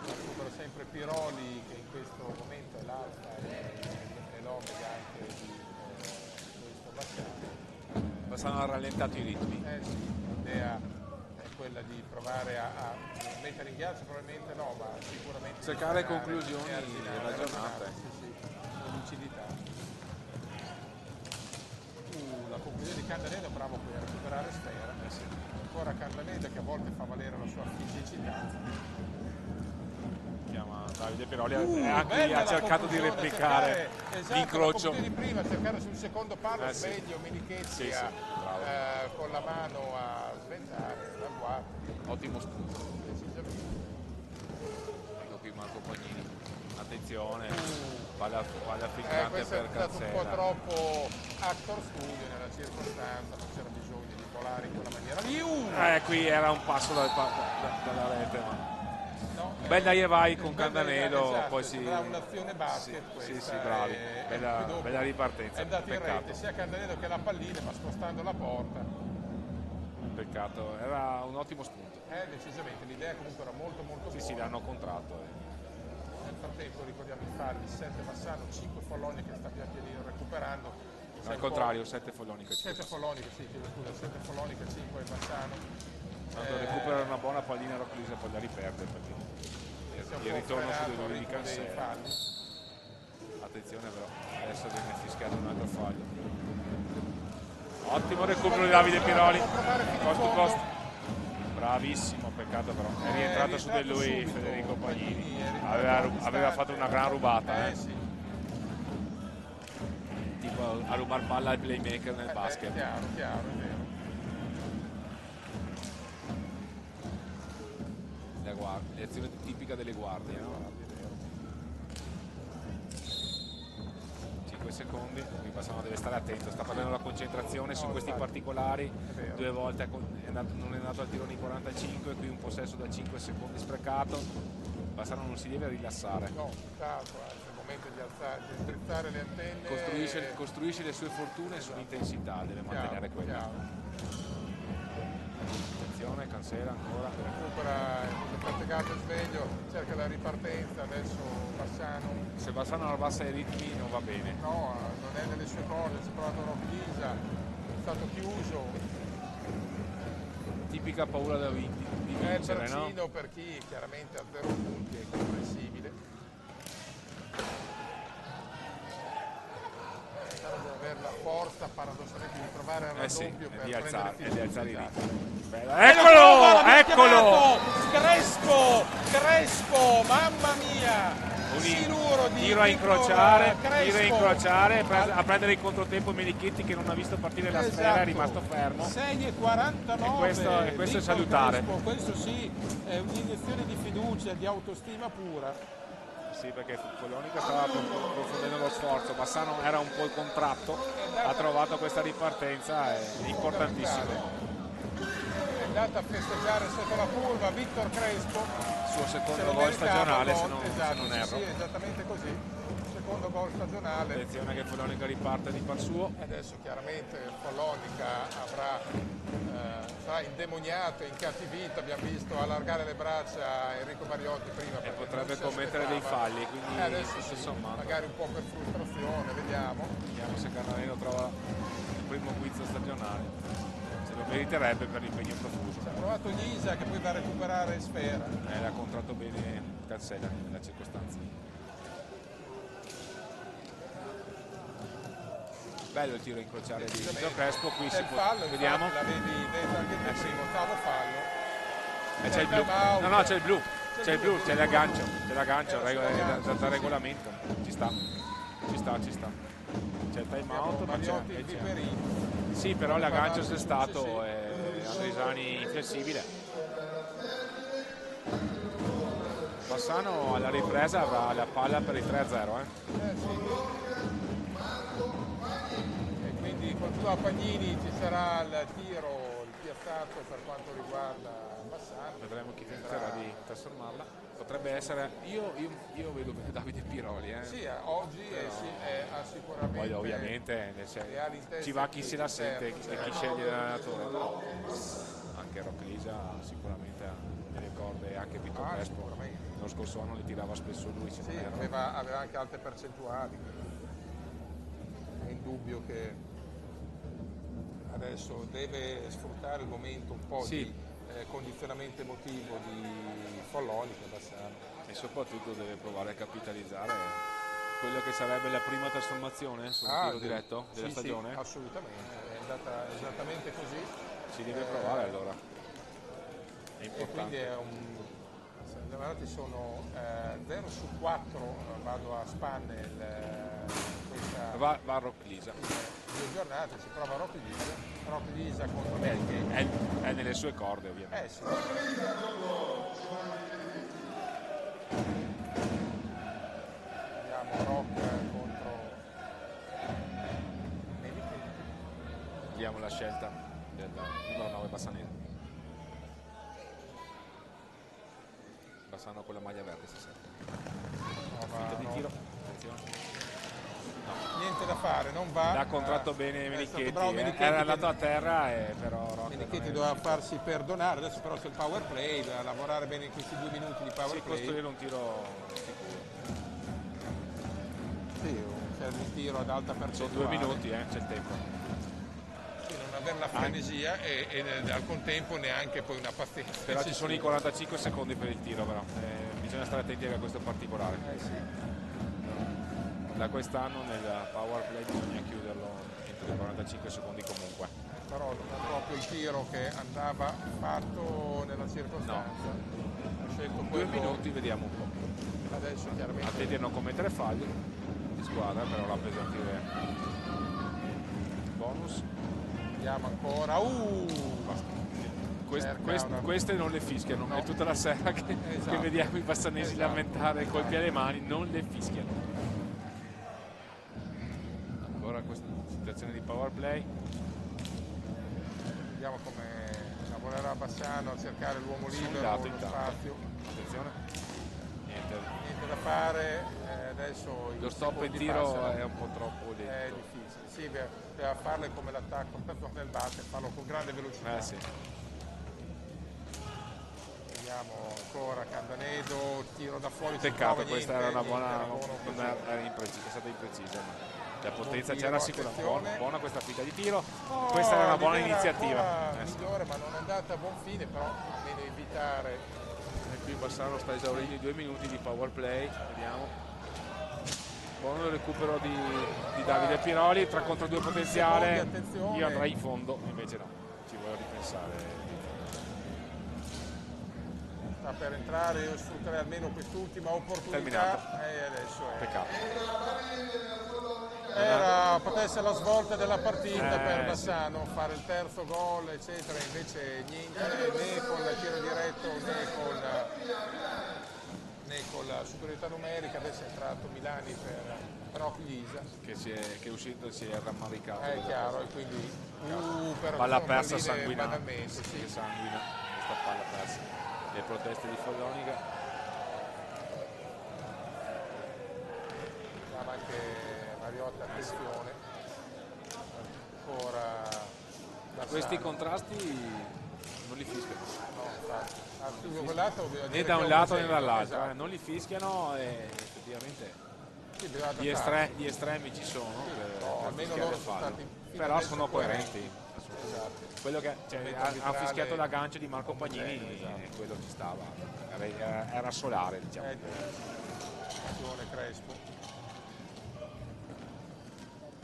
Recupera sempre Piroli, che in questo momento è l'alfa e l'omega anche di questo Bassano. Bassano ha rallentato i ritmi. Sì, l'idea è quella di provare a mettere in ghiaccio, probabilmente no, ma sicuramente cercare conclusioni ragionate. Sì, con lucidità. La conclusione di Candaneda, bravo qui a recuperare sfera. Sì. Ancora Candaneda che a volte fa valere la sua fisicità. Chiama Davide Piroli, anche ha cercato di replicare l'incrocio. Di prima, cercare sul secondo palo, sveglio Menichetti con la mano a sventare la guardia. Ottimo spunto. Ecco qui Marco Pagnini. Attenzione, palla filtrante per Cancella. È stato un po' troppo actor studio nella circostanza, non c'era bisogno di volare in quella maniera. Qui era un passo dalla rete, ma bel dai e vai con Candanedo, esatto, poi si un'azione basket sì, bravi, bella ripartenza. È andato in rete sia Candanedo che la pallina, ma spostando la porta. Peccato, era un ottimo spunto. Decisamente, l'idea comunque era molto buona. Sì, l'hanno contratto. Nel frattempo ricordiamo i falli, 7 Bassano, 5 Follonica che sta pian pianino recuperando. Al contrario, 7 Follonica. 7 Follonica, sì, chiedo scusa, 7 Follonica, 5 Bassano. Quando recupera una buona pallina Roclise poi la riperde perché il ritorno su di lui di Cancella. Attenzione però, adesso viene fischiato un altro fallo. Ottimo recupero di Davide Piroli, cost to cost. Bravissimo, peccato però, è rientrato su di lui Federico Pagnini, aveva fatto una gran rubata. Tipo a rubar palla al playmaker nel basket. Chiaro, è vero. L'azione tipica delle guardie, no? 5 secondi, qui Bassano deve stare attento, sta perdendo la concentrazione su questi particolari, 2 volte non è andato al tiro nei 45, qui un possesso da 5 secondi sprecato, Bassano non si deve rilassare. No, è il momento di strizzare le antenne. Costruisce le sue fortune sull'intensità, deve mantenere quella. Attenzione, Cancella ancora. Recupera il fattigato e sveglio, cerca la ripartenza, adesso Bassano. Se Bassano non abbassa i ritmi non va bene. No, non è nelle sue cose, si è provato Roclisa, è stato chiuso. Tipica paura da vincere, il no? per chi chiaramente ha 0 punti è comprensibile. Deve avere la forza paradossalmente di trovare il raddoppio per di alzare i ritmi. Eccolo! Crespo, mamma mia! Siluro di tiro a incrociare, a prendere il controtempo Menichetti che non ha visto partire la sfera, è rimasto fermo. 6,49 e questo è salutare. Questo sì, è un'iniezione di fiducia, di autostima pura. Sì, perché Follonica stava approfondendo lo sforzo, Bassano era un po' il contratto, ha trovato questa ripartenza, è importantissimo. È andata a festeggiare sotto la curva Vittor Crespo, suo secondo gol stagionale se non erro. Sì, esattamente così, secondo gol stagionale. Attenzione che Follonica riparte di par suo. Adesso chiaramente Follonica sarà indemoniato, incattivito, abbiamo visto allargare le braccia a Enrico Mariotti prima. E potrebbe commettere dei falli, quindi adesso magari un po' per frustrazione, vediamo. Vediamo se Candaneno trova il primo guizzo stagionale. Lo meriterebbe per l'impegno profuso. Ci ha provato Ghisa che poi va a recuperare sfera. L'ha contratto bene Cancella nella circostanza. Bello il tiro a incrociare di Vittor Crespo, qui si può, fallo, vediamo. La vedi dentro anche il primo, ottavo fallo. C'è il blu. No, c'è il blu. C'è il blu, c'è l'aggancio. Da regolamento. Ci sta. C'è il time out, ma c'è sì, però l'aggancio c'è stato e Andresani inflessibile. Bassano alla ripresa avrà la palla per il 3-0. E quindi continua Pagnini, ci sarà il tiro, il piazzato per quanto riguarda Bassano. Vedremo chi tenterà di trasformarla. Potrebbe essere, io vedo Davide Piroli. Sì, oggi ha sicuramente. Poi ovviamente ci va chi se la sente e chi sceglie l'allenatore. Anche perché Rocklisa sicuramente ha delle corde, anche Vito Crespo lo scorso anno le tirava spesso lui. Sì, aveva anche alte percentuali, è indubbio che adesso deve sfruttare il momento un po' di condizionamento emotivo di Follonica, Bassano, e soprattutto deve provare a capitalizzare quello che sarebbe la prima trasformazione sul tiro diretto della stagione. Sì, assolutamente, è andata esattamente così. Si deve provare allora, è importante. E quindi è le varate sono 0 su 4, vado a spanne va a Rocklisa. 2 giornate, si prova Rocklisa contro me. È nelle sue corde ovviamente. Sì. Vediamo Rock contro Menichetti. Vediamo la scelta del numero 9 Bassanese. Bassano con la maglia verde stasera. Finta di tiro, attenzione. No. Niente da fare, non va. L'ha contratto bene Menichetti, era andato a terra però Menichetti doveva farsi perdonare, adesso però c'è il power play, doveva lavorare bene in questi 2 minuti di power play. Costruire un tiro sicuro. Sì, un tiro ad alta percentuale. Sono 2 minuti, c'è il tempo. Sì, non avere la frenesia e al contempo neanche poi una pazienza. Però ci sono i 45 secondi per il tiro, però bisogna stare attenti a questo particolare. Sì. Da quest'anno nel power play bisogna chiuderlo entro i 45 secondi comunque. Però non è proprio il tiro che andava fatto nella circostanza. Ha scelto 2 minuti, vediamo un po'. Adesso chiaramente. Attenti a non commettere falli di squadra, però l'appesantire bonus. Vediamo ancora. Queste non le fischiano, no. È tutta la sera che vediamo i bassanesi lamentare colpi alle mani, non le fischiano. Ancora questa situazione di power play. Vediamo come lavorerà Bassano a cercare l'uomo libero, lo spazio. Attenzione. Niente da fare. Adesso lo stop in tiro è un po' troppo lento. È difficile, sì, deve farle come l'attacco nel basket, farlo con grande velocità. Sì. Vediamo ancora Candanedo, tiro da fuori. Peccato, questa era una buona, è stata imprecisa, ma la potenza c'era sicuramente. Buona questa finta di tiro, questa era una buona iniziativa. Migliore, ma non è andata a buon fine, però almeno evitare. E qui Bassano sta esaurendo i 2 minuti di power play, vediamo. Buono recupero di Davide Piroli, 3 contro 2 potenziale. Io andrei in fondo, invece no, ci vuole ripensare. Sta per entrare, io sfrutterei almeno quest'ultima opportunità. E adesso è. Peccato. Poteva essere la svolta della partita per Bassano, fare il terzo gol, eccetera, invece niente, né con il tiro diretto né con la superiorità numerica. Adesso è entrato Milani per Rocklisa che è uscito, si è rammaricato. È chiaro, e quindi palla persa sanguinante, sì. Sanguina questa palla persa. Le proteste di Follonica. Anche Mariotta, attenzione. Ancora questi contrasti non li fischiano. No, né da un lato né dall'altro, esatto. Non li fischiano e effettivamente gli estremi ci sono, almeno loro sono stati, però sono coerenti. Esatto. Quello che ha fischiato la gancia di Marco Pagnini, quello ci stava, era solare, diciamo. Attenzione Crespo.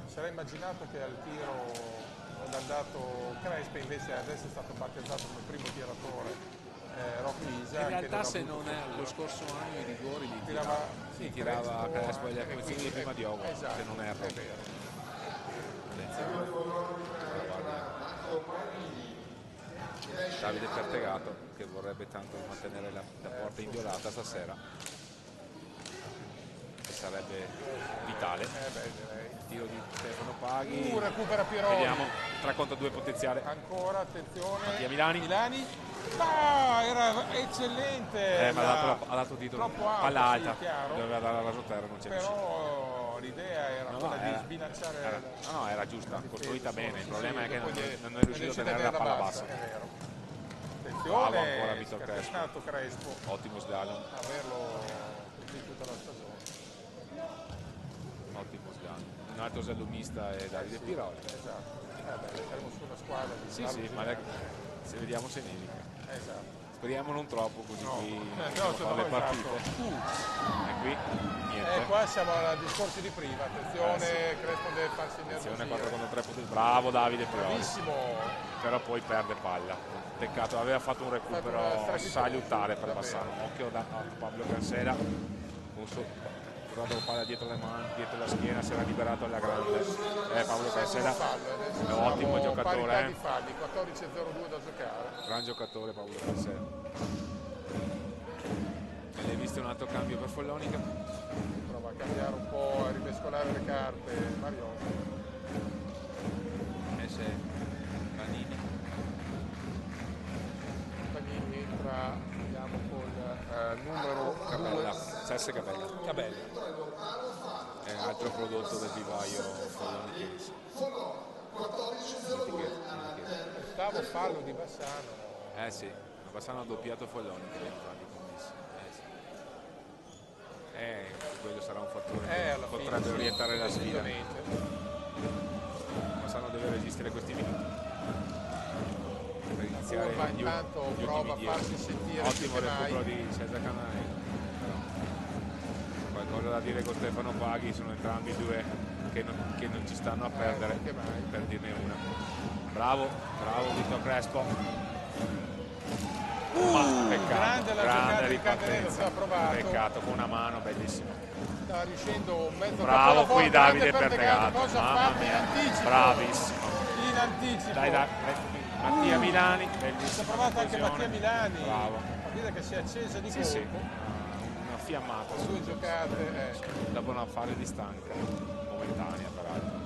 Sarei immaginato che al tiro non è andato Crespo, invece adesso è stato battezzato come primo tiratore Rocklisa. In realtà se non è lo scorso anno i rigori li tirava Crespo e gli acquazzini prima di Ogo, esatto, se non erro. Davide Pertegato che vorrebbe tanto mantenere la porta inviolata stasera, che sarebbe vitale. Tiro di Stefano Paghi, recupera Piroli. Vediamo 3 contro 2 potenziale. Ancora, attenzione. Mattia Milani. Era eccellente. Ma ha dato titolo palla alta, doveva dare al raso terra, non c'è riuscito. Però l'idea era quella di sbilanciare. Era giusta, costruita bene. Il problema è che non è riuscito a tenere la palla bassa. attenzione, ancora Vito Crespo. Ottimo slalom. Averlo così tutta la stagione. Ottimo slalom. Un altro slalomista è Davide Piroli. Esatto. Saremo su una squadra di sì, ma se vediamo se nevica. Esatto. Speriamo non troppo, così qui no, le partite. Esatto. E qui niente. Qua siamo a discorsi di prima, attenzione, Crespo deve farsi attenzione, 4 contro 3 punti. Bravo Davide Piroli. Bravissimo. Però poi perde palla. Peccato, aveva fatto un recupero salutare per Bassano. Occhio da Pablo Cancela. Guardato la palla dietro le mani, dietro la schiena, si era liberato alla grande. Pablo Cancela è un ottimo giocatore. Di falli, 14-0-2 da giocare. Gran giocatore Pablo Cancela. Hai visto un altro cambio per Follonica? Prova a cambiare un po', a rimescolare le carte Mariotto. Panini entra, andiamo col numero Cabella. Cesse Cabella. È un altro prodotto del vivaio follonichense. Ottavo fallo di Bassano. Sì, Bassano ha doppiato Follonica negli anni commessi. Quello sarà un fattore che potrebbe orientare la sfida. Bassano deve resistere questi minuti per iniziare gli prova a ultimi farsi sentire. Ottimo recupero di Cesare Canale. Qualcosa da dire con Stefano Paghi, sono entrambi due che non ci stanno a perdere, per dirne una. Bravo Vito Crespo. Grande ripartenza. Peccato, con una mano, bellissimo. Sta riuscendo un mezzo. Bravo qui Davide Pertegato. Mamma mia, bravissimo. In anticipo. Dai, Mattia Milani, bellissimo. Si è provato anche Mattia Milani. Bravo. Capite che si è accesa di colpo. Sì. Una fiammata. Due giocate. Dopo una fase di stanca, momentanea peraltro.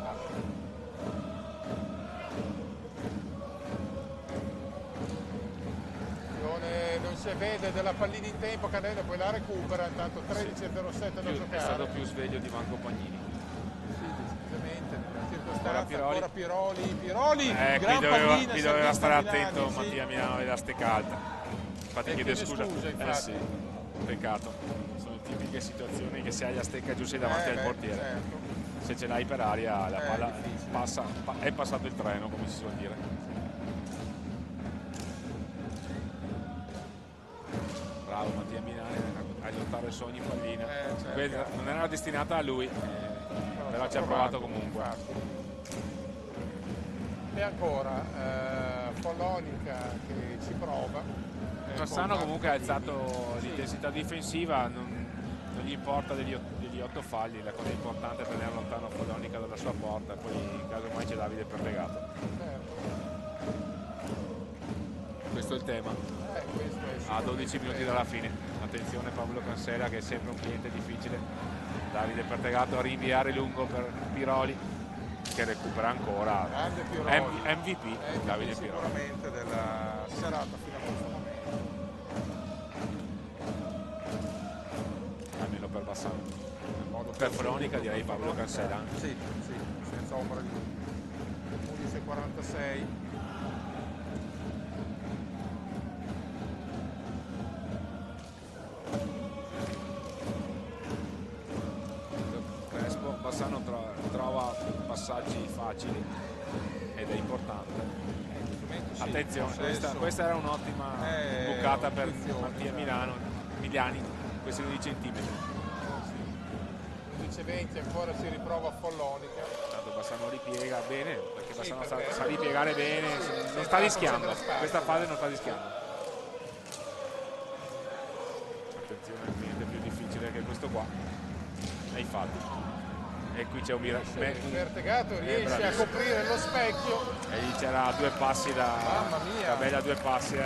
Non si vede della pallina in tempo, Canello poi la recupera, intanto 13-07 da giocare. È stato più sveglio di Marco Pagnini. Sì, decisamente, nella circostanza, ancora Piroli, gran pallina. Qui doveva stare attento, Mattia Milano aveva stecca alta. Infatti chiedo scusa. Sì, peccato. Sono tipiche situazioni che se hai la stecca giusta davanti al portiere. Certo. Se ce l'hai per aria la palla è passato il treno, come si suol dire. Bravo Mattia Milani a lottare il sogno in pallina. Non era destinata a lui, però ci ha provato comunque. E ancora Follonica che ci prova. Bassano comunque ha alzato l'intensità difensiva, non gli importa degli 8 falli, la cosa importante è tenere lontano Follonica dalla sua porta, poi in caso mai c'è Davide Perlegato. Questo è il tema. A 12 minuti dalla fine. Attenzione Pablo Cancela, che è sempre un cliente difficile. Davide Pertegato a rinviare lungo per Piroli, che recupera ancora. MVP Davide Piroli. Sicuramente della serata fino a questo momento. Almeno per Bassano. Per Follonica direi Pablo Cancela. Sì, senza ombra di dubbio. 11:46. Bassano trova passaggi facili ed è importante. Attenzione, questa era un'ottima bucata per Mattia Milani, questione di centimetri. 11:20 ancora si riprova Follonica. Tanto Bassano ripiega bene, perché Bassano sa ripiegare bene, non sta rischiando, questa fase non sta rischiando. Attenzione, il cliente più difficile che questo qua, e infatti. E qui c'è un Pertegato riesce a coprire lo specchio e lì c'era 2 passi mamma mia, bella 2 passi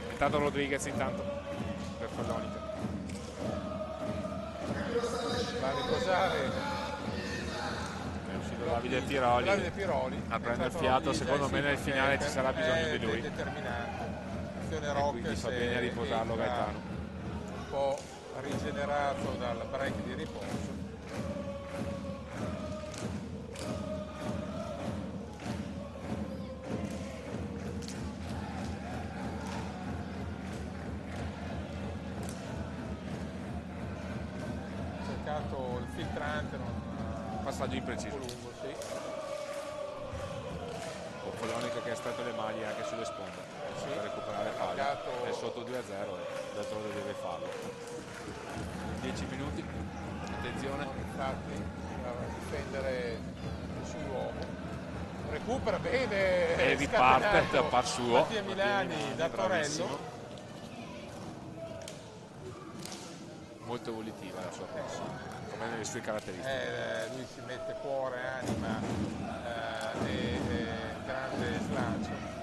intanto Rodriguez per Follonica va a riposare, è uscito Davide Piroli a prendere il fiato, secondo me nel finale ci sarà bisogno di lui, determinante. Quindi fa bene a riposarlo Gaetano, un po' rigenerato dal break di riposo. filtrante, passaggio impreciso. Lungo, sì. O Follonica che ha stretto le maglie anche sulle sponde per recuperare palla, è sotto 2-0 e d'altronde deve farlo. 10 minuti, attenzione. Infatti a difendere il suo uomo, recupera bene e riparte da par suo Mattia Milani da Torello, molto volitiva la sua corsa, come nelle sue caratteristiche. Lui si mette cuore, anima e grande slancio.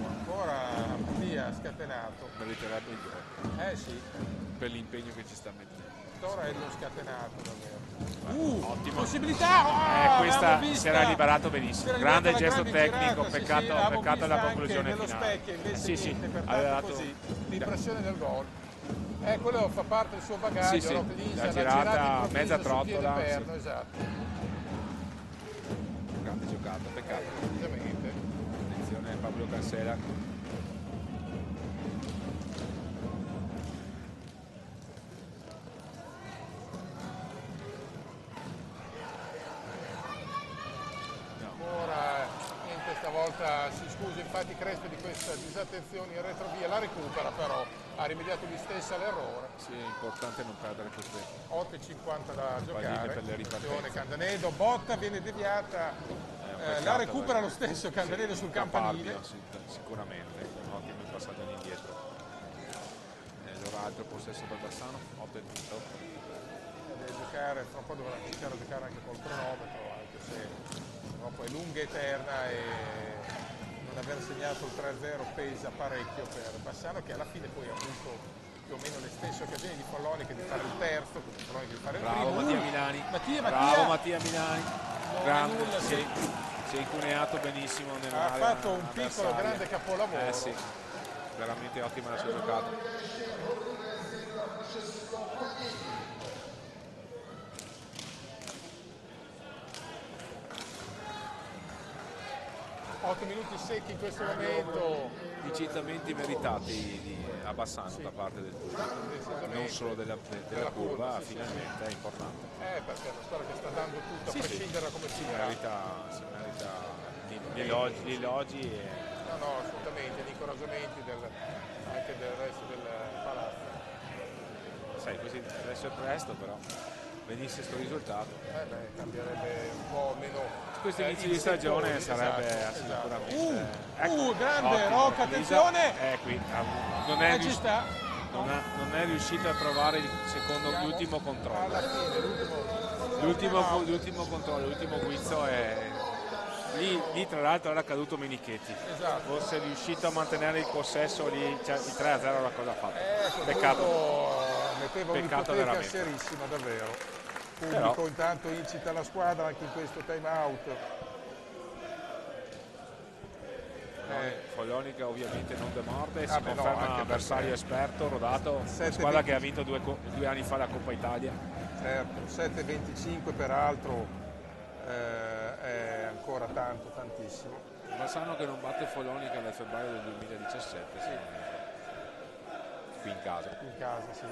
Ancora Mattia scatenato, Meriterebbe il gol. Sì, per l'impegno che ci sta mettendo. Torello scatenato davvero. Ottimo. Possibilità! Questa si era liberato benissimo. Grande gesto tecnico, peccato, peccato la conclusione nello finale. Specchio, Sì, aveva dato così l'impressione del gol. Quello fa parte del suo bagaglio, sì. La tirata mezza trottola. Perno, esatto. Grande giocata, peccato. Decisamente. Attenzione Pablo Cancela. Stavolta si scusa infatti Crespo di questa disattenzione in retrovia, la recupera però, ha rimediato lui stesso all'errore. Sì, è importante non perdere queste 8,50 da giocare. Per le ripartenze. Candanedo, botta, viene deviata, la recupera lo stesso Candanedo sul campanile. Sicuramente, un ottimo passaggio all'indietro. Allora altro possesso per Bassano, 8 deve giocare, fra un po' dovrà iniziare a giocare anche col cronometro, anche se purtroppo è lunga e eterna e non aver segnato il 3-0 pesa parecchio per Bassano, che alla fine poi ha avuto più o meno le stesse occasioni di Follonica di fare il terzo, di Follonica di fare il primo. Mattia Milani. Bravo Mattia Milani. Grande, si è incuneato benissimo ha fatto un piccolo grande capolavoro. Sì, veramente ottima la sua giocata. 8 minuti secchi in questo momento. Incitamenti meritati a Bassano da parte del pubblico, non solo della curva, finalmente è importante. Perché è una squadra che sta dando tutto, a prescindere da come si merita gli elogi e... No, assolutamente, gli incoraggiamenti anche del resto del palazzo. Sai, così adesso è presto, però venisse questo risultato. Cambierebbe un po' meno. Questo inizio di stagione sarebbe sicuramente. Grande Rocca, attenzione! Qui non è riuscito a trovare l'ultimo controllo. L'ultimo controllo, l'ultimo guizzo è. Lì tra l'altro era caduto Menichetti. Fosse riuscito a mantenere il possesso lì, il 3-0 è la cosa fatta. Peccato. Metteva un'ipoteca serissima davvero. Il pubblico intanto incita la squadra anche in questo time out. Follonica ovviamente non demorde, si conferma avversario esperto, rodato, squadra che ha vinto due anni fa la Coppa Italia. Certo, 7-25 peraltro è ancora tantissimo. Bassano che non batte Follonica nel febbraio del 2017, qui in casa. Sì.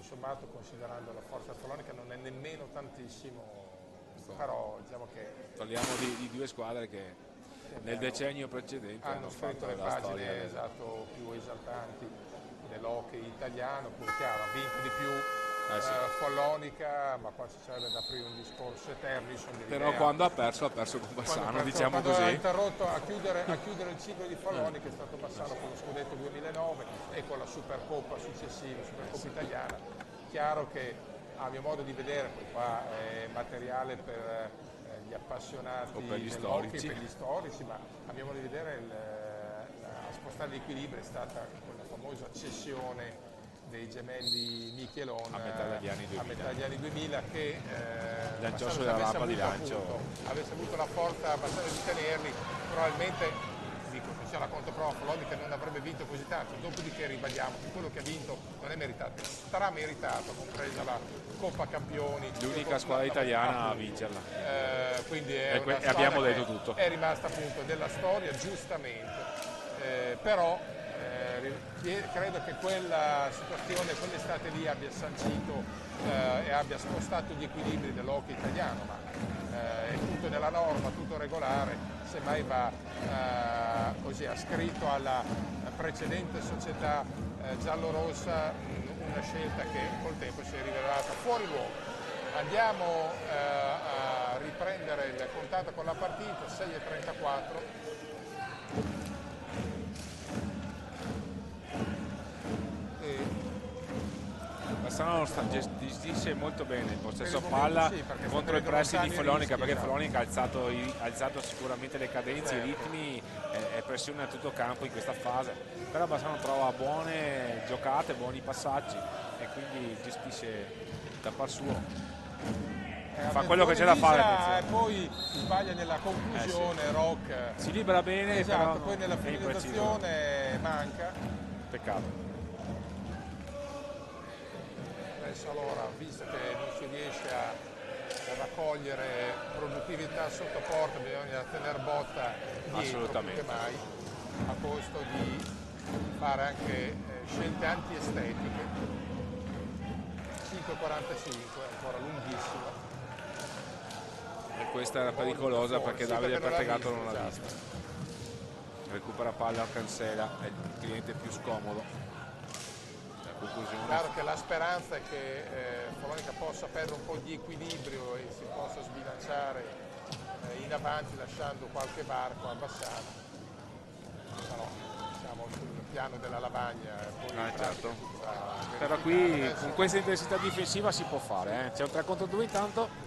Sommato, considerando la forza Follonica, non è nemmeno tantissimo, però diciamo che parliamo di due squadre che nel decennio precedente hanno scritto le pagine più esaltanti dell'hockey italiano. Pur chiaro, ha vinto di più Follonica, ma qua ci sarebbe da aprire un discorso eterno. Però quando ha perso con Bassano, diciamo così. Ha interrotto a chiudere il ciclo di Follonica è stato Bassano con lo scudetto 2009 e con la Supercoppa successiva, Supercoppa italiana. Chiaro che a mio modo di vedere, poi qua è materiale per gli appassionati dell'hockey, per gli storici, ma a mio modo di vedere a spostare l'equilibrio è stata quella famosa cessione dei gemelli Michelon a metà degli anni 2000 che lanciò sulla rampa di lancio, avesse avuto la forza abbastanza di tenerli, probabilmente sia la controprova Follonica non avrebbe vinto così tanto. Dopodiché ribadiamo che quello che ha vinto non è meritato, sarà meritato, compresa la Coppa Campioni, l'unica squadra italiana a vincerla, quindi e abbiamo detto tutto, è rimasta appunto della storia giustamente, però credo che quella situazione, quell'estate lì abbia sancito e abbia spostato gli equilibri dell'hockey italiano, ma è tutto nella norma, tutto regolare, semmai va così ascritto alla precedente società giallorossa, una scelta che col tempo si è rivelata fuori luogo. Andiamo a riprendere il contatto con la partita, 6:34. Bassano gestisce molto bene il possesso palla contro i pressi di Follonica, perché Follonica ha alzato sicuramente le cadenze, i ritmi e pressione a tutto campo in questa fase, però Bassano trova buone giocate, buoni passaggi e quindi gestisce da par suo, fa quello che c'è da fare. Poi sbaglia nella conclusione, Rock si libera bene, esatto, però poi nella finalizzazione manca, peccato. Allora, visto che non si riesce a raccogliere produttività sotto porta, bisogna tenere botta dietro più che mai, a costo di fare anche scelte antiestetiche. 5:45, ancora lunghissima. E questa era pericolosa perché Davide Pertegato non l'ha vista. Recupera palla, cancella, è il cliente più scomodo. Chiaro che la speranza è che Follonica possa perdere un po' di equilibrio e si possa sbilanciare in avanti lasciando qualche varco a Bassano, però siamo sul piano della lavagna, certo. Però qui con questa intensità difensiva si può fare, c'è un 3-2 intanto.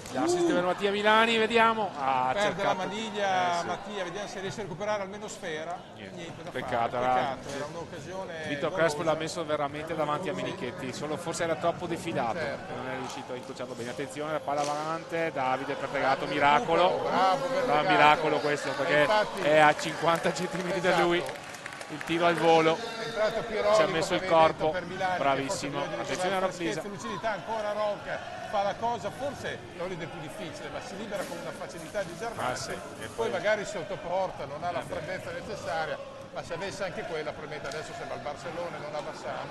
Gli assist per Mattia Milani, vediamo. Perde la maniglia Mattia, vediamo se riesce a recuperare almeno Sfera. Niente da peccato, fare. Era un'occasione. Vito Crespo l'ha messo veramente davanti a Menichetti, solo forse era troppo defilato, certo. Non è riuscito a incrociarlo bene. Attenzione, la palla avanti, Davide Pertegato, miracolo. Bravo, miracolo questo, perché infatti, è a 50 cm da lui. Il tiro al volo, ci ha messo il corpo, bravissimo. Attenzione a Rocklisa. Lucidità, ancora Rocca fa la cosa, forse non è più difficile, ma si libera con una facilità disarmante. Poi magari sotto porta, non ha la freddezza necessaria, ma se avesse anche quella, probabilmente adesso sembra il Barcellona, non a Bassano.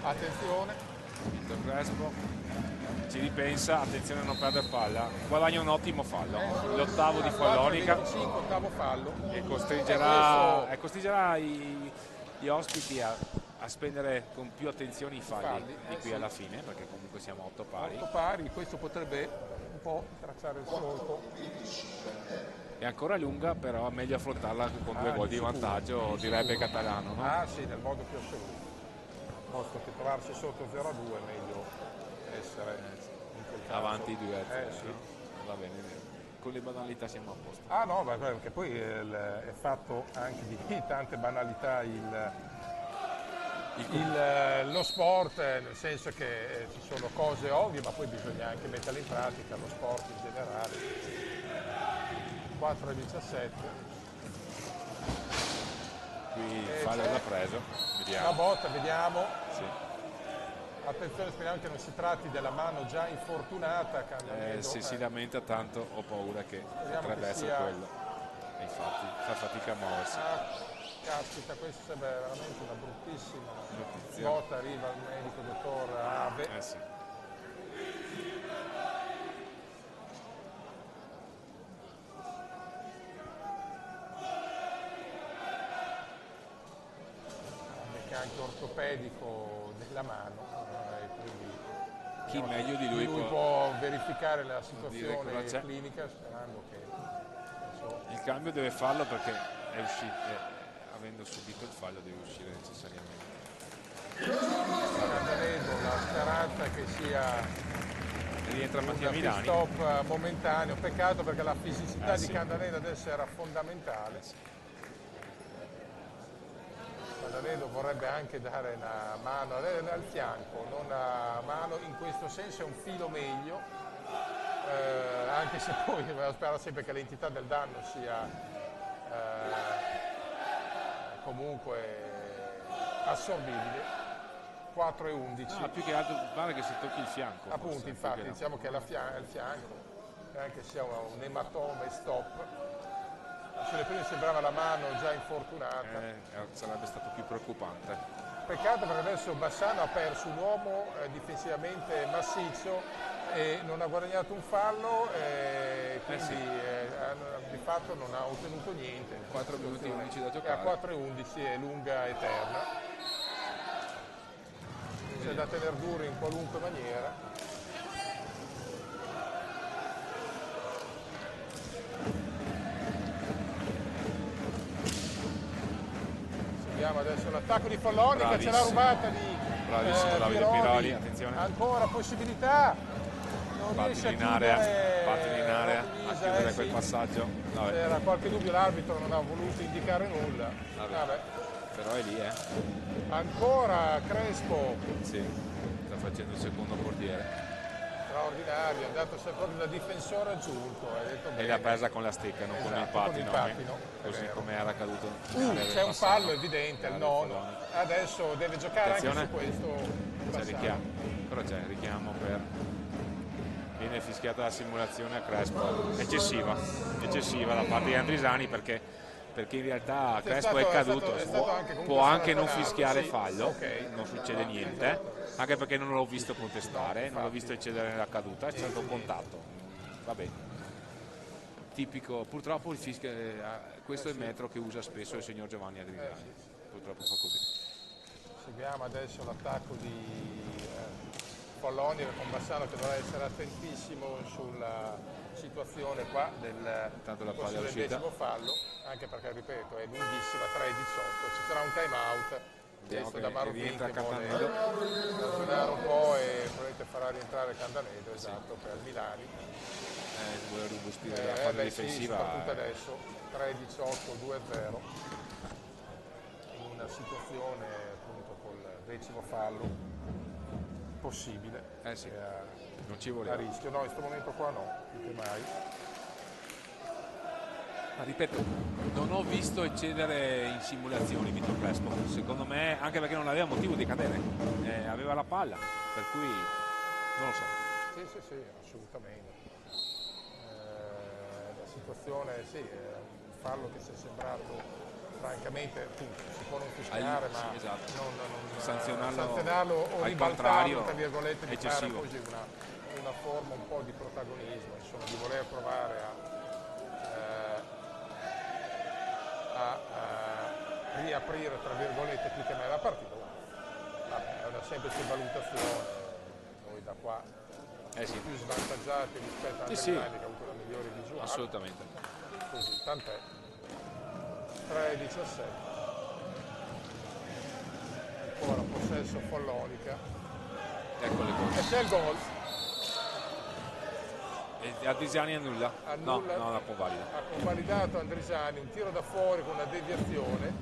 Attenzione. Vito Crespo ci ripensa, attenzione a non perdere palla, guadagna un ottimo fallo, l'8º di Follonica, 8º fallo, e costringerà gli ospiti a spendere con più attenzione i falli di qui alla fine, perché comunque siamo 8 pari. 8 pari, questo potrebbe un po' tracciare il solco. È ancora lunga, però è meglio affrontarla con 2 gol di vantaggio, direbbe Catalano, no? Sì, nel modo più assoluto. Posto che trovarsi sotto 0-2 è meglio essere avanti 2 sì. Va bene, con le banalità siamo a posto. No, perché poi è fatto anche di tante banalità lo sport, nel senso che ci sono cose ovvie, ma poi bisogna anche metterle in pratica, lo sport in generale. 4:17. Qui fallo l'ha preso, vediamo. La botta, vediamo. Sì. Attenzione, speriamo che non si tratti della mano già infortunata. Si lamenta tanto, ho paura che potrebbe essere quello. E infatti fa fatica a muoversi. Caspita, questa è veramente una bruttissima botta, arriva il medico dottor Abe. Sì. Anche ortopedico della mano, quindi chi meglio di lui può verificare la situazione clinica, sperando che il cambio deve farlo, perché è uscito, avendo subito il fallo deve uscire necessariamente. La speranza è che rientra Mattia Milani, stop momentaneo, peccato perché la fisicità di Candaneda adesso era fondamentale. Candaneda vorrebbe anche dare una mano al fianco, non una mano, in questo senso è un filo meglio, anche se poi spero sempre che l'entità del danno sia comunque assorbibile. 4:11. Più che altro pare che si tocchi il fianco. Appunto, infatti, diciamo che è il fianco, anche se sia un ematoma e stop. Sulle prime sembrava la mano già infortunata. Sarebbe stato più preoccupante. Peccato perché adesso Bassano ha perso un uomo difensivamente massiccio e non ha guadagnato un fallo, quindi di fatto non ha ottenuto niente. 4 minuti e 11 da giocare. A 4 e 11 è lunga eterna. C'è da tener duro in qualunque maniera. Vediamo adesso l'attacco di Follonica, c'è la rubata di Davide Piroli, attenzione. Ancora possibilità. Batti in area a chiudere quel passaggio. C'era qualche dubbio, l'arbitro non ha voluto indicare nulla. Vabbè. Però è lì, Ancora Crespo. Sì, sta facendo il secondo portiere. Straordinario, è andato proprio da difensore aggiunto. E l'ha presa con la stecca, non con il pattino. Così come era caduto. C'è un fallo evidente, il nono. Adesso deve giocare anche su questo. C'è richiamo. Però c'è il richiamo per... Viene fischiata la simulazione a Crespo, eccessiva da parte di Andrisani perché in realtà Crespo è caduto, può anche non fischiare fallo, non succede niente, anche perché non l'ho visto contestare, non l'ho visto eccedere nella caduta, è stato contatto, vabbè. Tipico, purtroppo il fischio, questo è il metro che usa spesso il signor Giovanni Andrisani, purtroppo fa così. Seguiamo adesso l'attacco di Follonica con Bassano che dovrà essere attentissimo sulla situazione qua del decimo fallo, anche perché ripeto è lunghissima, 3:18, ci sarà un time out chiesto da Marutin che vuole ragionare un po' e probabilmente farà rientrare Candanedo, esatto, per Milani. Vuole robustire la fase difensiva. Sì, soprattutto adesso, 3:18, 2-0, in una situazione appunto col decimo fallo possibile, sì. Non ci voleva. A rischio, no, in questo momento qua no, più che mai. Ma ripeto, non ho visto eccedere in simulazioni Vito Crespo, secondo me, anche perché non aveva motivo di cadere, aveva la palla, per cui non lo so. Sì, assolutamente. La situazione, un fallo che ci è sembrato francamente appunto si può non fischiare, ma esatto. non sanzionarlo o al ribaltarlo, contrario, tra virgolette, di fare eccessivo. così una forma un po' di protagonismo, insomma, di voler provare a riaprire, tra virgolette, più che mai la partita. Vabbè, è una semplice valutazione, noi da qua più svantaggiati rispetto a Andrisani che ha avuto la migliore visuale. Assolutamente. Così, tant'è. 3:17, ancora possesso Follonica, eccole qua. E c'è il gol. E Andrisani annulla? No, la convalida. Ha convalidato Andrisani, un tiro da fuori con una deviazione.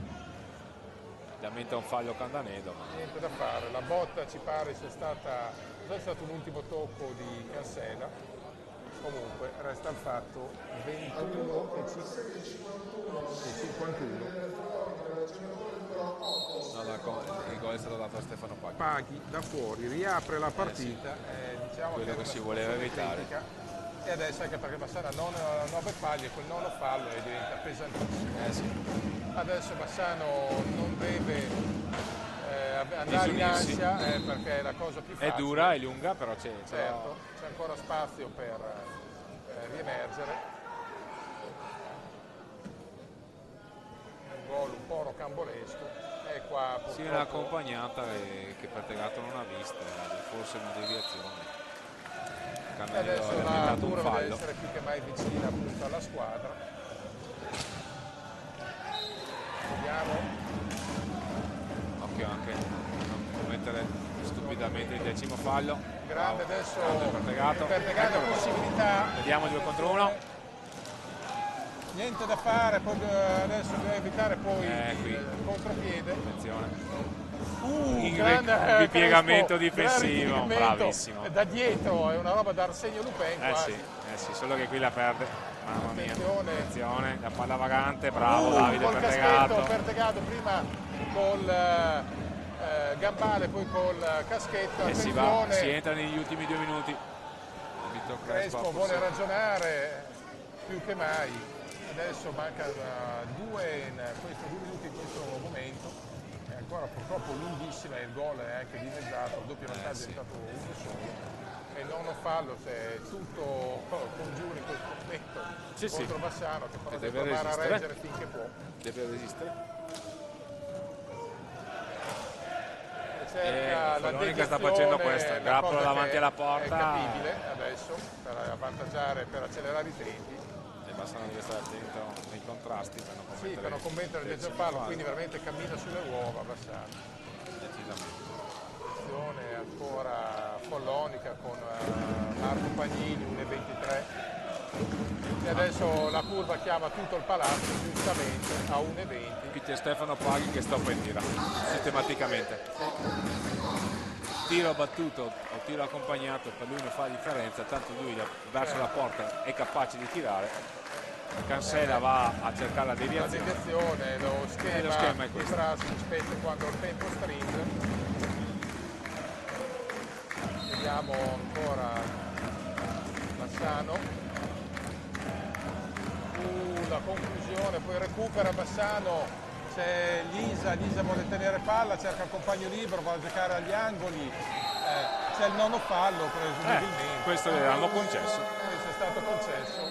Lamenta un fallo Candanedo. Niente da fare, la botta ci pare sia stata, è stato un ultimo tocco di Cassela. Comunque resta il fatto 21 e 51. Il gol è stato dato a Stefano Paghi da fuori, riapre la partita, diciamo quello che si voleva evitare. Critica. E adesso anche perché Bassano ha 9 paglie, quel nono fallo e diventa pesantissimo. Adesso Bassano non deve andare in ansia perché è la cosa più facile. È dura, è lunga, però c'è ancora spazio per riemergere. Un gol un po' rocambolesco. E qua sì, un'accompagnata che Pertegato non ha visto, forse una deviazione. Adesso la Turra deve essere più che mai vicina appunto alla squadra. Vediamo. Occhio anche a non commettere stupidamente il decimo fallo. Grande adesso Pertegato ha possibilità. Vediamo 2 contro 1. Niente da fare, poi adesso deve evitare poi il contropiede. Attenzione. Ripiegamento difensivo, bravissimo. Da dietro è una roba da Arsenio Lupin. Sì, solo che qui la perde. Mamma mia. Attenzione, la palla vagante, bravo Davide Pertegato prima col gambale, poi col caschetto. E si entra negli ultimi 2 minuti. Crespo vuole ragionare più che mai. adesso mancano 2 minuti in questo momento, è ancora purtroppo lunghissima e il gol è anche dimezzato, il doppio vantaggio è stato uno solo. E il nono fallo, se tutto congiura in questo momento contro Bassano, che però deve provare a reggere finché può. Deve resistere. La Follonica sta facendo questa, grappola davanti alla porta. È capibile adesso per avvantaggiare, per accelerare i tempi. E Bassano deve stare attento nei contrasti per non commettere il fallo, quindi veramente cammina sulle uova Bassano. Decisamente. Ancora Follonica con Marco Pagnini 1,23 e adesso la curva chiama tutto il palazzo giustamente a 1,20. Qui c'è Stefano Paghi che stoppa e tira sistematicamente. Tiro battuto o tiro accompagnato per lui non fa la differenza, tanto lui verso la porta è capace di tirare. Cancella va a cercare la deviazione. La deviazione, lo schema è questo. Specie quando il tempo stringe. Vediamo ancora Bassano, la conclusione, poi recupera Bassano, c'è Lisa vuole tenere palla, cerca il compagno libero, va a giocare agli angoli, c'è il nono fallo presumibilmente. Questo l'avevamo concesso. Questo è stato concesso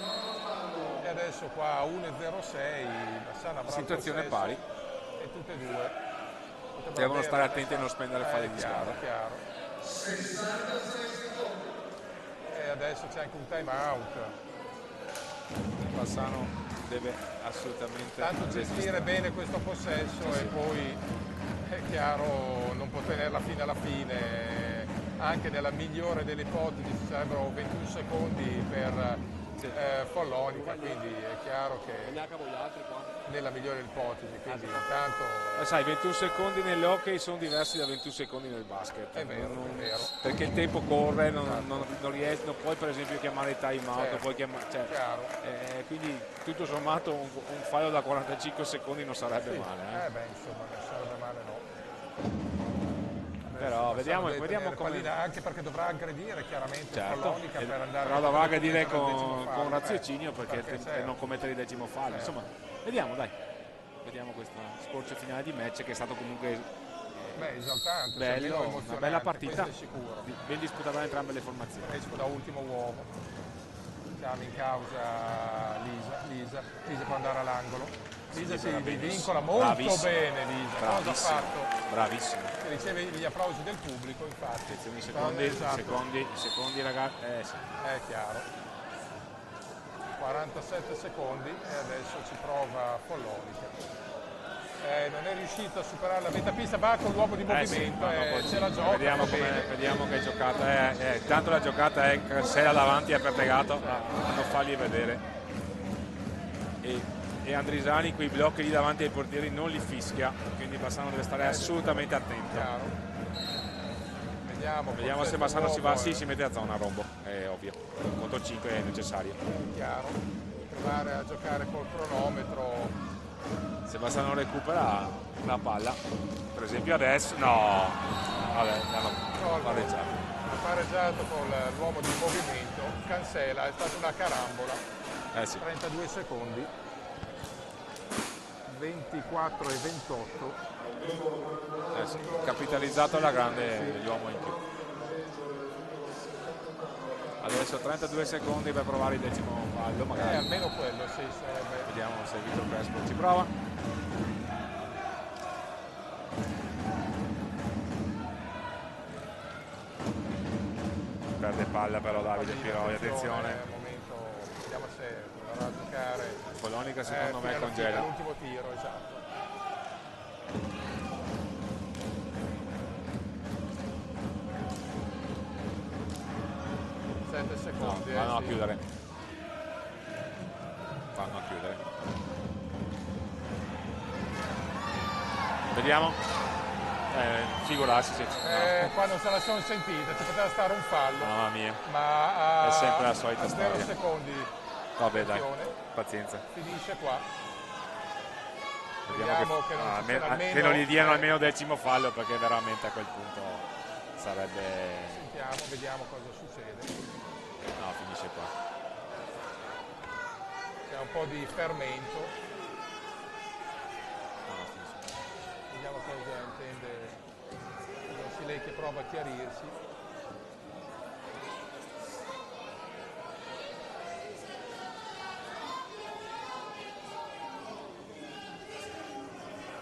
e adesso qua 1,06, Bassano avrà situazione pari e tutte e due devono stare attenti a non spendere falli di squadra. Chiaro. E adesso c'è anche un time out. Bassano deve assolutamente tanto gestire bene questo possesso e poi è chiaro non può tenerla fino alla fine, anche nella migliore delle ipotesi ci sarebbero 21 secondi per Follonica, quindi è chiaro che nella migliore delle ipotesi, quindi intanto sai, 21 secondi nell'hockey sono diversi da 21 secondi nel basket. È vero, è vero. Perché il tempo corre, non puoi per esempio chiamare il time out, certo, puoi quindi tutto sommato un fallo da 45 secondi non sarebbe male. Insomma, non sarebbe male no. Però vediamo come... anche perché dovrà aggredire chiaramente Follonica per andare, però dovrà aggredire con raziocinio per non commettere il decimo fallo. Insomma, vediamo questo scorcio finale di match che è stato comunque esaltante, bello, una bella partita, ben disputata da entrambe le formazioni. Esco da ultimo uomo, siamo in causa Lisa può andare all'angolo. Lisa si vincola molto bene, Lisa. Cosa ha fatto? Bravissimo. Riceve gli applausi del pubblico, infatti. Secondi ragazzi. È chiaro. 47 secondi e adesso ci prova Follonica. Non è riuscito a superare la metà pista, va con l'uomo di movimento, ce la gioca. Vediamo che giocata è. Tanto la giocata è Cancella davanti è perpegato, a non fargli vedere. E Andrisani quei blocchi lì davanti ai portieri non li fischia, quindi Bassano deve stare assolutamente attento. Vediamo se Bassano si va, si mette a zona rombo, è ovvio, contro 5 è necessario. Chiaro, provare a giocare col cronometro. Se Bassano recupera la palla, per esempio adesso, no, vabbè, l'hanno pareggiato. Ha pareggiato con l'uomo di movimento, Cancella, è stata una carambola, 32 secondi. 24 e 28 capitalizzato alla grande l'uomo in più. Adesso 32 secondi per provare il decimo fallo, magari almeno quello sarebbe. Vediamo se Vitor Crespo ci prova. Perde palla però Davide Piroli, attenzione. Vediamo se dovrà giocare. Follonica secondo me congela. L'ultimo tiro, esatto. Secondi, vanno a chiudere. Vediamo. Figurarsi se qua non se la sono sentita, ci poteva stare un fallo. Mamma mia. Ma è sempre la solita storia. 0 secondi. Vabbè, dai, pazienza. Finisce qua. Vediamo che non gli diano almeno decimo fallo, perché veramente a quel punto sarebbe... Vediamo cosa succede. No, finisce qua. C'è un po' di fermento. Vediamo cosa intende lei, che prova a chiarirsi.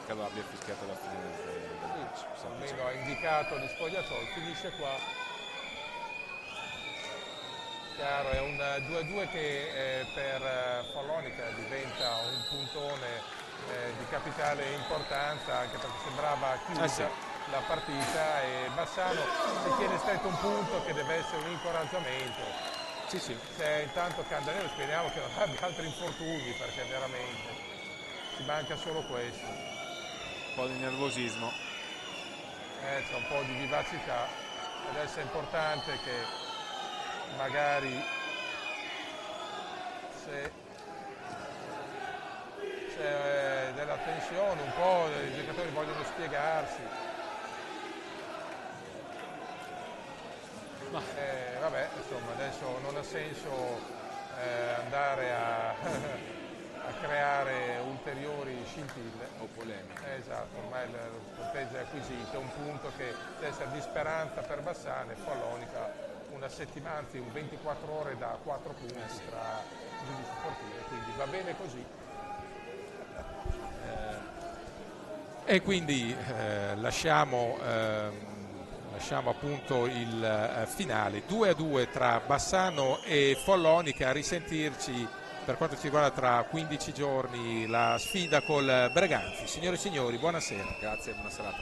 Credo abbia fischiato la fine del match. Almeno ha indicato gli spogliatoi, finisce qua. Chiaro, è un 2-2 che per Follonica diventa un puntone di capitale importanza, anche perché sembrava chiusa la partita, e Bassano si tiene stretto un punto che deve essere un incoraggiamento. Sì. Se intanto Candanello, speriamo che non abbia altri infortuni, perché veramente ci manca solo questo. Un po' di nervosismo. C'è un po' di vivacità, adesso è importante che magari se c'è della tensione, un po' i giocatori vogliono spiegarsi. Vabbè, insomma, adesso non ha senso andare a creare ulteriori scintille o polemiche. Esatto, ormai il punteggio è acquisito, è un punto che deve essere di speranza per Bassano e Follonica una settimana, anzi un 24 ore da 4 punti tra giudici sportivi, quindi va bene così. E quindi lasciamo appunto il finale 2-2 tra Bassano e Follonica. A risentirci per quanto ci riguarda tra 15 giorni la sfida col Breganzi. Signore e signori, buonasera. Grazie, buona serata.